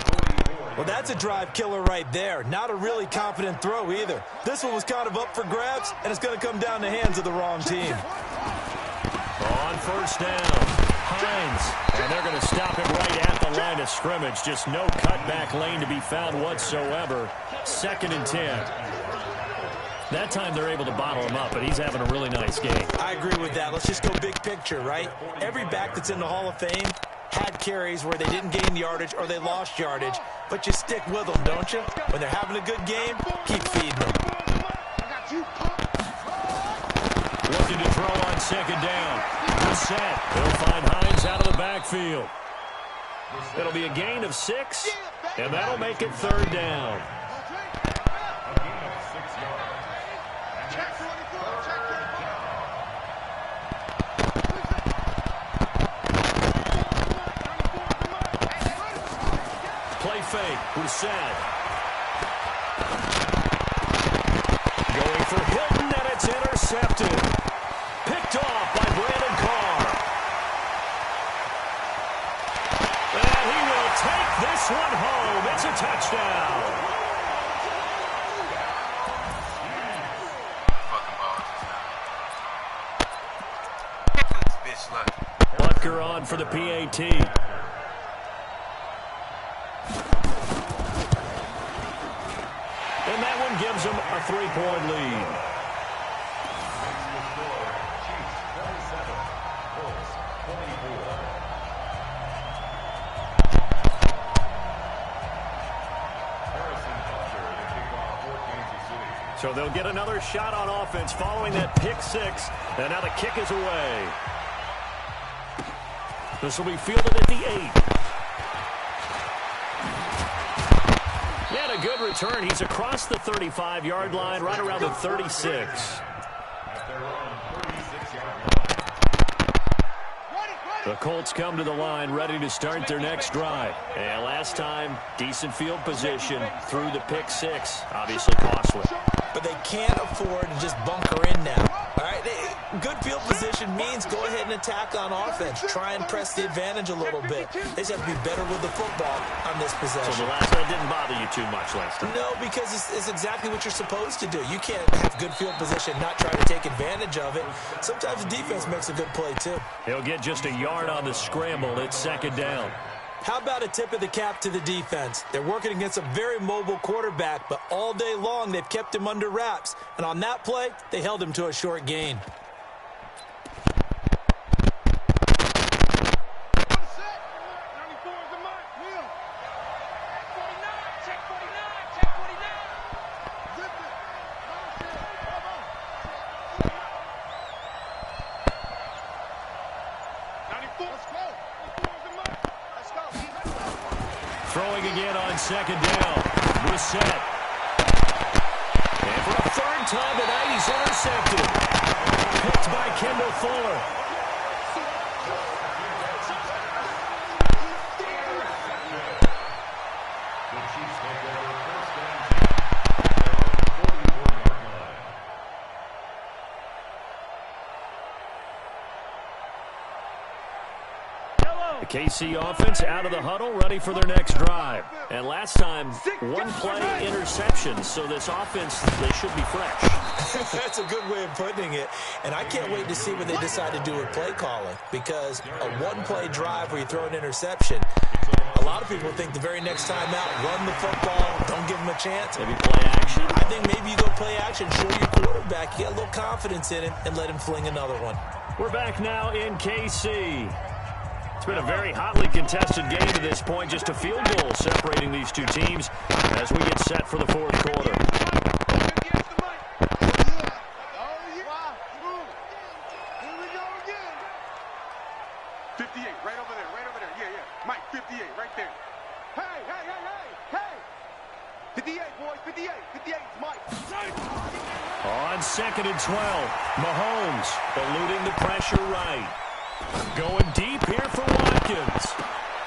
Well, that's a drive killer right there. Not a really confident throw either. This one was kind of up for grabs, and it's going to come down the hands of the wrong team. On 1st down, Hines. And they're going to stop him right at the line of scrimmage. Just no cutback lane to be found whatsoever. 2nd and 10. That time they're able to bottle him up, but he's having a really nice game. I agree with that. Let's just go big picture, right? Every back that's in the Hall of Fame had carries where they didn't gain yardage or they lost yardage, but you stick with them, don't you? When they're having a good game, keep feeding them. Looking to throw on 2nd down. Good set. They'll find Hines out of the backfield. It'll be a gain of 6, and that'll make it 3rd down. Play fake. Brissett. Going for Hilton, and it's intercepted. Picked off by Brandon Carr. And he will take this one home. It's a touchdown. Butker on for the PAT. And that one gives them a 3-point lead. So they'll get another shot on offense following that pick 6. And now the kick is away. This will be fielded at the 8. And a good return. He's across the 35-yard line, right around the 36. The Colts come to the line ready to start their next drive. And last time, decent field position through the pick 6. Obviously costly. But they can't afford to just bunker in now. All right, Good field position means go ahead and attack on offense. Try and press the advantage a little bit. They just have to be better with the football on this possession. So the last one didn't bother you too much last time? No, because it's exactly what you're supposed to do. You can't have good field position, not try to take advantage of it. Sometimes the defense makes a good play, too. He'll get just a yard on the scramble. It's second down. How about a tip of the cap to the defense? They're working against a very mobile quarterback, but all day long they've kept him under wraps. And on that play, they held him to a short gain. Throwing again on second down. Brissett. And for a third time tonight, he's intercepted. Picked by Kendall Fuller. The Chiefs take over first down at their own 44-yard line. The KC offense out of the huddle, ready for their next drive. And last time, one play interception, so this offense, they should be fresh. That's a good way of putting it. And I can't wait to see what they decide to do with play calling, because a one-play drive where you throw an interception, a lot of people think the very next time out, run the football, don't give them a chance. Maybe play action? I think maybe you go play action, show your quarterback, you get a little confidence in it, and let him fling another one. We're back now in KC. It's been a very hotly contested game to this point. Just a field goal separating these two teams as we get set for the fourth quarter. 58, right over there. Yeah. Mike, 58, right there. Hey. 58, boys, 58. 58, Mike. On second and 12, Mahomes eluding the pressure right. Going deep here for Watkins.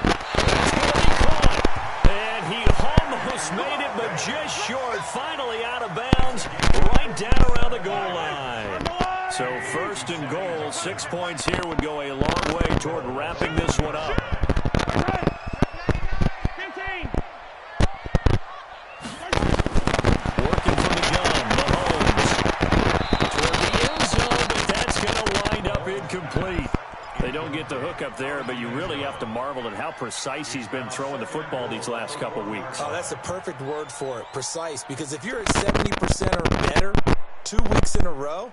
That's going to be caught. And he almost made it, but just short. Finally out of bounds, right down around the goal line. So first and goal, 6 points here would go a long way toward wrapping this one up. 15. Working from the gun, Mahomes. Toward the end zone, but that's going to wind up incomplete. They don't get the hook up there, but you really have to marvel at how precise he's been throwing the football these last couple weeks. Oh, that's the perfect word for it, precise. Because if you're at 70% or better 2 weeks in a row,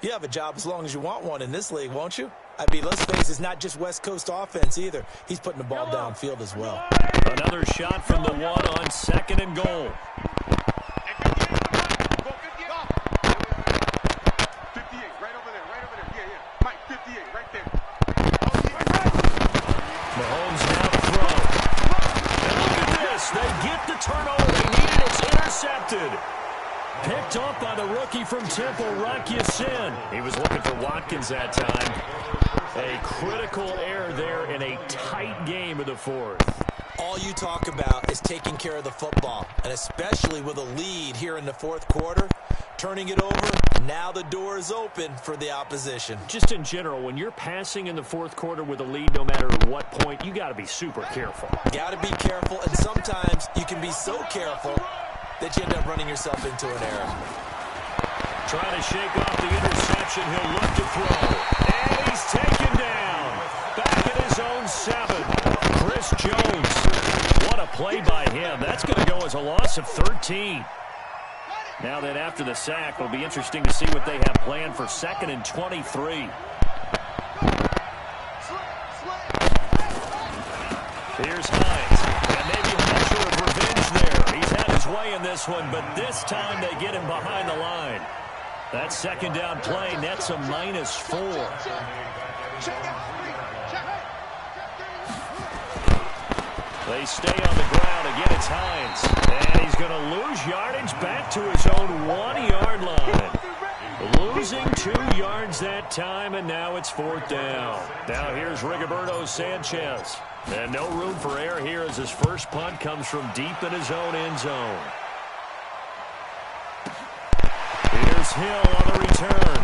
you have a job as long as you want one in this league, won't you? I mean, let's face it, it's not just West Coast offense either. He's putting the ball downfield as well. Another shot from the one on second and goal. 58, right over there. Yeah. Mike, 58, right there. Mahomes now to throw. And look at this. They get the turnover they needed. It's intercepted. Picked up by the rookie from Temple, Rock Ya-Sin. He was looking for Watkins that time. A critical error there in a tight game of the fourth. All you talk about is taking care of the football, and especially with a lead here in the fourth quarter, turning it over, now the door is open for the opposition. Just in general, when you're passing in the fourth quarter with a lead, no matter what point, you got to be super careful. Got to be careful, and sometimes you can be so careful that you end up running yourself into an error. Trying to shake off the interception, he'll look to throw. And he's taken down. Back at his own 7. Chris Jones. What a play by him. That's going to go as a loss of 13. Now that after the sack, it'll be interesting to see what they have planned for second and 23. Here's Hines. And maybe a measure of revenge there. He's had his way in this one, but this time they get him behind the line. That second down play nets a -4. They stay on the ground. Again, it's Hines. And he's going to lose yardage back to his own 1-yard line. Losing 2 yards that time, and now it's fourth down. Now here's Rigoberto Sanchez. And no room for error here as his first punt comes from deep in his own end zone. Here's Hill on the return.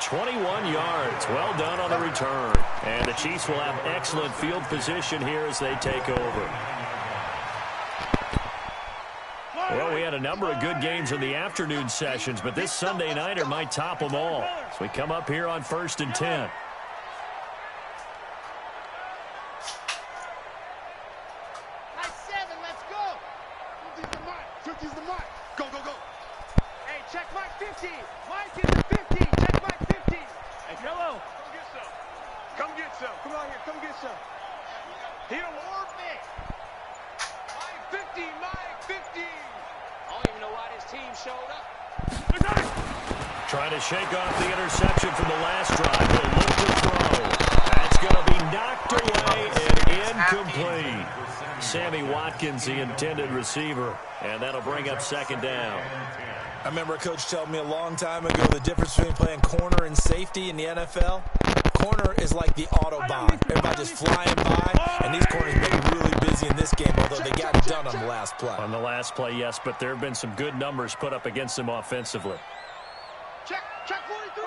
21 yards. Well done on the return. And the Chiefs will have excellent field position here as they take over. Well, we had a number of good games in the afternoon sessions, but this Sunday nighter might top them all. So we come up here on 1st and 10. Go, go, go. Hey, check Mike 50. Mike is the 50. Check Mike 50. Hey, Jello. Come get some. Come get some. Come on here. Come get some. He'll warp me. Mike 50. Mike 50. I don't even know why this team showed up. Trying to shake off the interception from the last drive. He'll look to throw. That's going to be knocked away and incomplete. Sammy Watkins, the intended receiver, and that'll bring up 2nd down. I remember a coach telling me a long time ago the difference between playing corner and safety in the NFL. Corner is like the Autobahn. Everybody just flying by, and these corners been really busy in this game, although they got it done on the last play. On the last play, yes, but there have been some good numbers put up against them offensively. Check 43.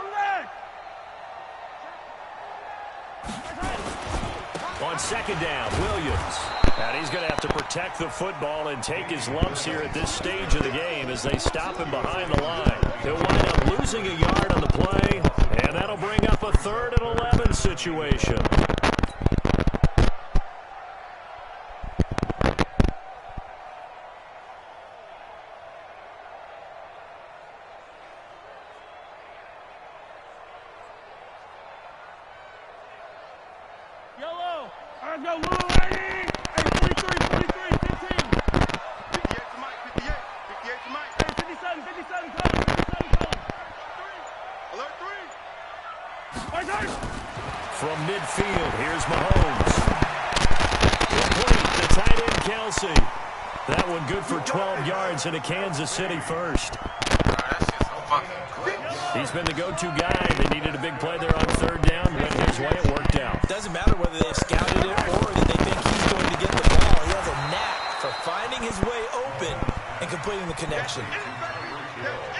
On 2nd down, Williams. And he's going to have to protect the football and take his lumps here at this stage of the game as they stop him behind the line. He'll wind up losing a yard on the play, and that'll bring up a 3rd and 11 situation. Yellow. Let's go, little lady. Hey, 43, 15. 58 to Mike. 58. 58 to Mike. Hey, 57, come. Alert 3. From midfield, here's Mahomes. Complete to tight end Kelsey. That one good for 12 yards and a Kansas City first. He's been the go-to guy. They needed a big play there on 3rd down. Went his way, it worked out. Doesn't matter whether they've scouted it or that they think he's going to get the ball. He has a knack for finding his way open and completing the connection.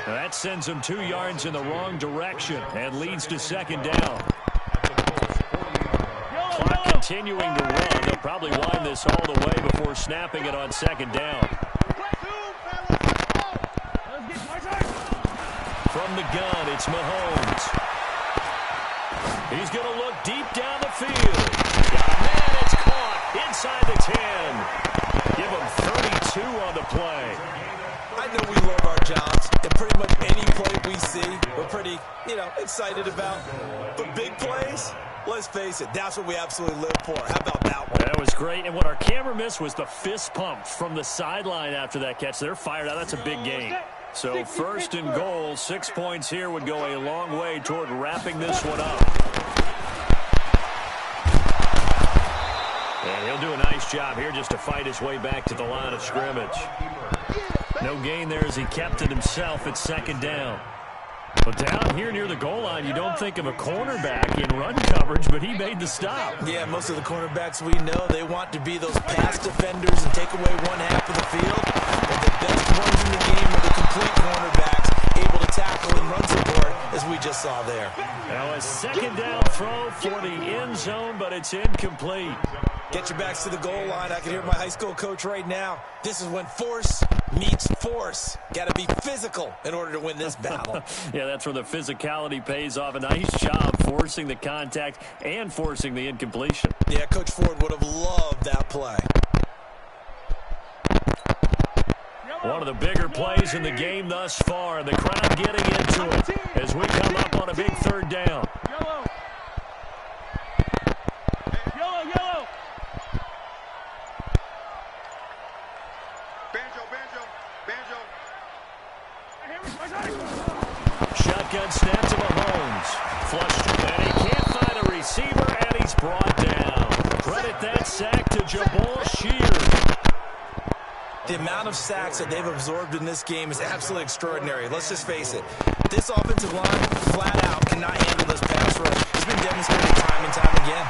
Now that sends him 2 yards in the wrong direction and leads to 2nd down. Clock continuing to run. They'll probably wind this all the way before snapping it on 2nd down. From the gun, it's Mahomes. He's going to look deep down the field. Got a man, it's caught inside the 10. Give him 32 on the play. I know we love our jobs, and pretty much any play we see, we're pretty, excited about. But big plays, let's face it, that's what we absolutely live for. How about that one? That was great, and what our camera missed was the fist pump from the sideline after that catch. They're fired out. That's a big gain. So 1st and goal, 6 points here would go a long way toward wrapping this one up. And he'll do a nice job here just to fight his way back to the line of scrimmage. No gain there as he kept it himself at 2nd down. But down here near the goal line, you don't think of a cornerback in run coverage, but he made the stop. Yeah, most of the cornerbacks we know, they want to be those pass defenders and take away one half of the field. But the best ones in the game are the complete cornerbacks, able to tackle and run support, as we just saw there. Now a 2nd down throw for the end zone, but it's incomplete. Get your backs to the goal line. I can hear my high school coach right now. This is when force meets force. Got to be physical in order to win this battle. Yeah, that's where the physicality pays off. A nice job forcing the contact and forcing the incompletion. Yeah, Coach Ford would have loved that play. One of the bigger plays in the game thus far. The crowd getting into it as we come up on a big 3rd down. Yellow. Shotgun snap to Mahomes. Flushed, and he can't find a receiver, and he's brought down. Credit that sack to Jabal Sheard. The amount of sacks that they've absorbed in this game is absolutely extraordinary. Let's just face it. This offensive line, flat out, cannot handle this pass rush. It's been demonstrated time and time again.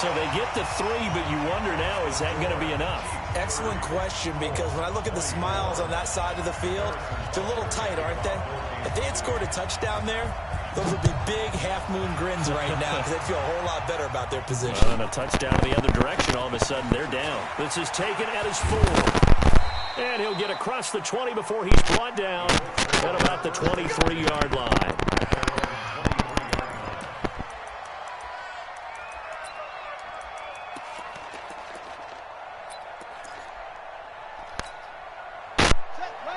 So they get the 3, but you wonder now, is that going to be enough? Excellent question, because when I look at the smiles on that side of the field, they're a little tight, aren't they? If they had scored a touchdown there, those would be big half-moon grins right now because they'd feel a whole lot better about their position. And a touchdown in the other direction, all of a sudden they're down. This is taken at his 4. And he'll get across the 20 before he's brought down at about the 23-yard line.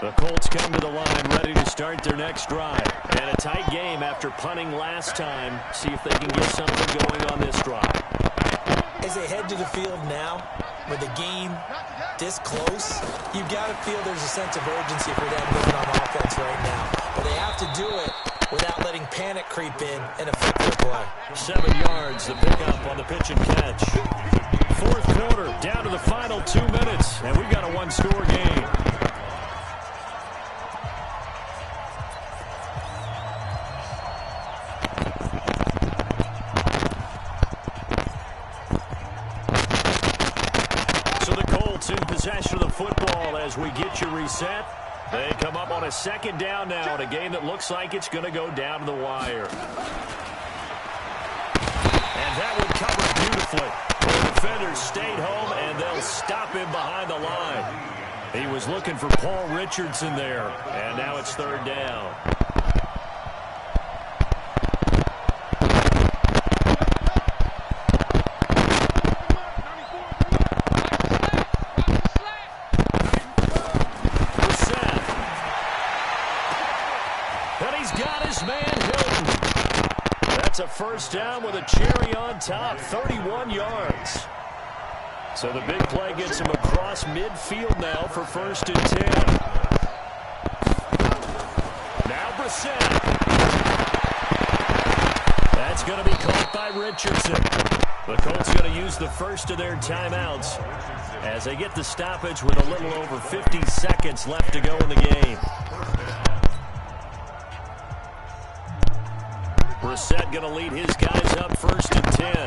The Colts come to the line ready to start their next drive. And a tight game after punting last time. See if they can get something going on this drive. As they head to the field now, with the game this close, you've got to feel there's a sense of urgency for them moving on offense right now. But they have to do it without letting panic creep in and affect their play. 7 yards, the pickup on the pitch and catch. Fourth quarter, down to the final 2 minutes, and we've got a one-score game. In possession of the football as we get you reset. They come up on a second down now in a game that looks like it's going to go down to the wire. And that would cover beautifully. The defenders stayed home, and they'll stop him behind the line. He was looking for Paul Richardson there, and now it's third down. That's a first down with a cherry on top, 31 yards. So the big play gets him across midfield now for 1st and 10. Now Brissett. That's going to be caught by Richardson. The Colts going to use the first of their timeouts as they get the stoppage with a little over 50 seconds left to go in the game. Brissett going to lead his guys up 1st and 10.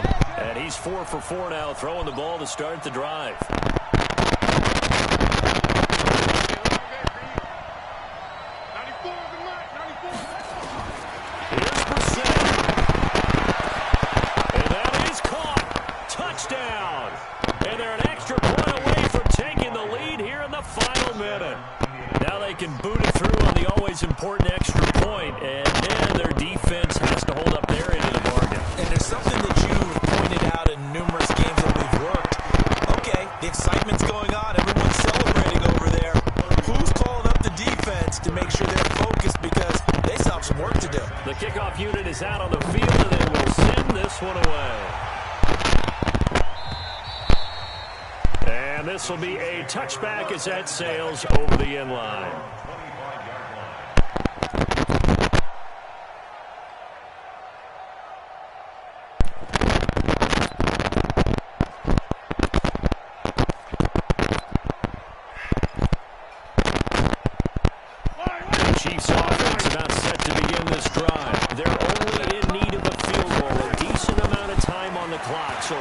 And he's 4 for 4 now, throwing the ball to start the drive. Here's Brissett. And that is caught. Touchdown. And they're an extra point away from taking the lead here in the final minute. Now they can boot it through on the always important extra point, and then their defense has to hold up their end of the bargain. And there's something that you've pointed out in numerous games that we've worked. Okay, the excitement's going on. Everyone's celebrating over there. Who's calling up the defense to make sure they're focused because they still have some work to do? The kickoff unit is out on the field, and they will send this one away. And this will be a touchback as that sails over the end line. The Chiefs offense about set to begin this drive. They're only in need of a field goal, a decent amount of time on the clock. So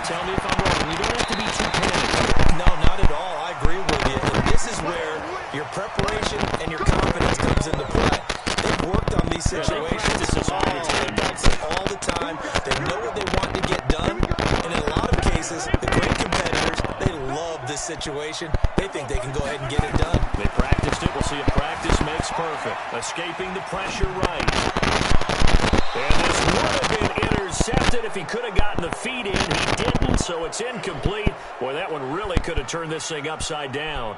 tell me if I'm wrong. You don't have to be too panicked. No, not at all. I agree with you. And this is where your preparation and your confidence comes into play. They've worked on these situations all the time. They know what they want to get done. And in a lot of cases, the great competitors, they love this situation. They think they can go ahead and get it done. They practiced it. We'll see if practice makes perfect. Escaping the pressure right. And this would have been intercepted if he could have gotten the feet in. He didn't, so it's incomplete. Boy, that one really could have turned this thing upside down.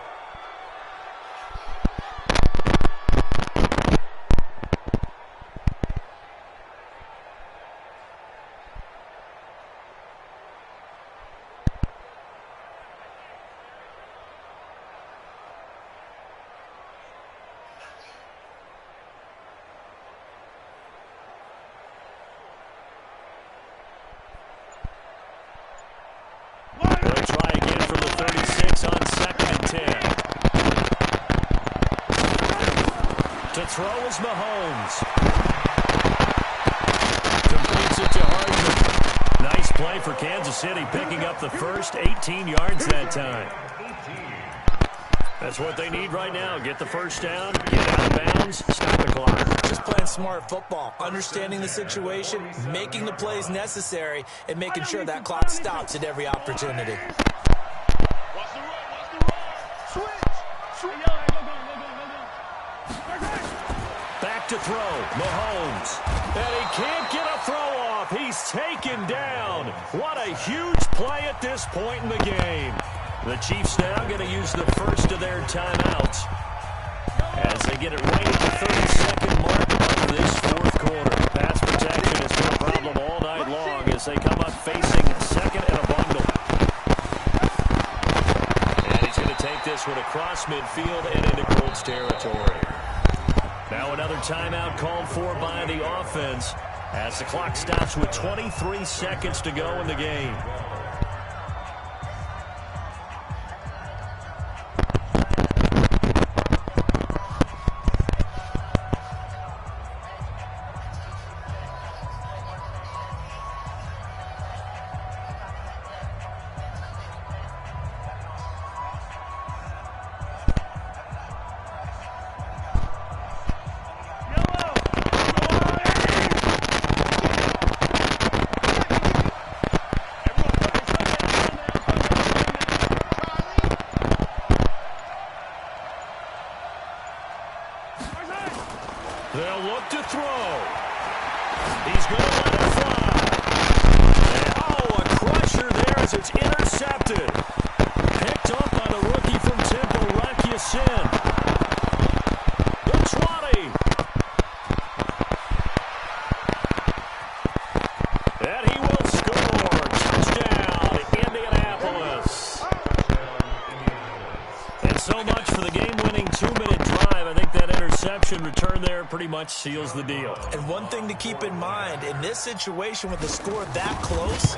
They'll try again from the 36 on 2nd and 10. To throw is Mahomes. Completes it to Hardman. Nice play play for Kansas City, picking up the first 18 yards that time. That's what they need right now. Get the first down, get out of bounds, stop the clock. Just playing smart football, understanding the situation, making the plays necessary, and making sure that clock stops at every opportunity. Watch the run, watch the run. Switch. Back to throw, Mahomes. And he can't get a throw off. He's taken down. What a huge play at this point in the game. The Chiefs now going to use the first of their timeouts as they get it right at the 30-second mark of this fourth quarter. Pass protection has been a problem all night long as they come up facing second and a bundle. And he's going to take this one across midfield and into Colts territory. Now another timeout called for by the offense as the clock stops with 23 seconds to go in the game. They'll look to throw. He's going to let it fly. Oh, a crusher there as it's intercepted. Picked up by the rookie from Temple, Rakiasin. The 20. And he will score. Touchdown, Indianapolis. And so much for the game-winning 2-minute drive. I think that interception return there pretty much seals the deal. And one thing to keep in mind, in this situation with the score that close,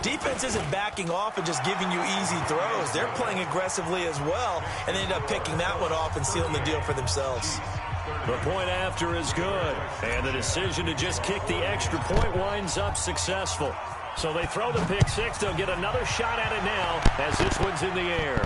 defense isn't backing off and just giving you easy throws. They're playing aggressively as well, and they end up picking that one off and sealing the deal for themselves. The point after is good, and the decision to just kick the extra point winds up successful. So they throw the pick six. They'll get another shot at it now as this one's in the air.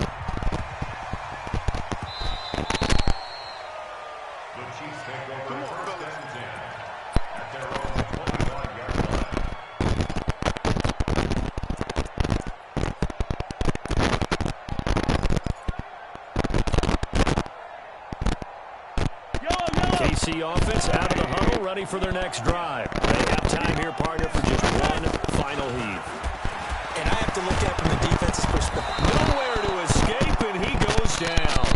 KC offense out of the huddle, ready for their next drive. They have time here, partner, for just one final heave. And I have to look at it from the defense's perspective. Nowhere to escape, and he goes down.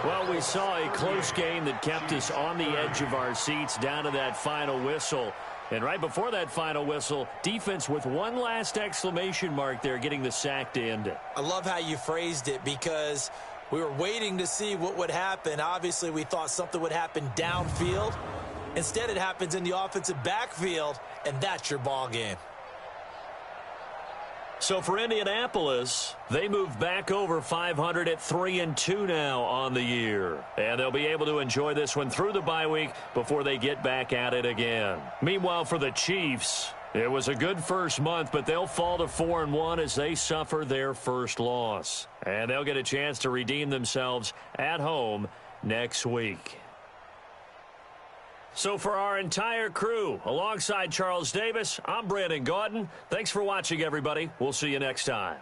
Well, we saw a close game that kept us on the edge of our seats down to that final whistle. And right before that final whistle, defense with one last exclamation mark there, getting the sack to end it. I love how you phrased it because we were waiting to see what would happen. Obviously, we thought something would happen downfield. Instead, it happens in the offensive backfield, and that's your ball game. So for Indianapolis, they move back over 500 at 3-2 now on the year. And they'll be able to enjoy this one through the bye week before they get back at it again. Meanwhile, for the Chiefs, it was a good first month, but they'll fall to 4-1 as they suffer their first loss. And they'll get a chance to redeem themselves at home next week. So for our entire crew, alongside Charles Davis, I'm Brandon Gaudin. Thanks for watching, everybody. We'll see you next time.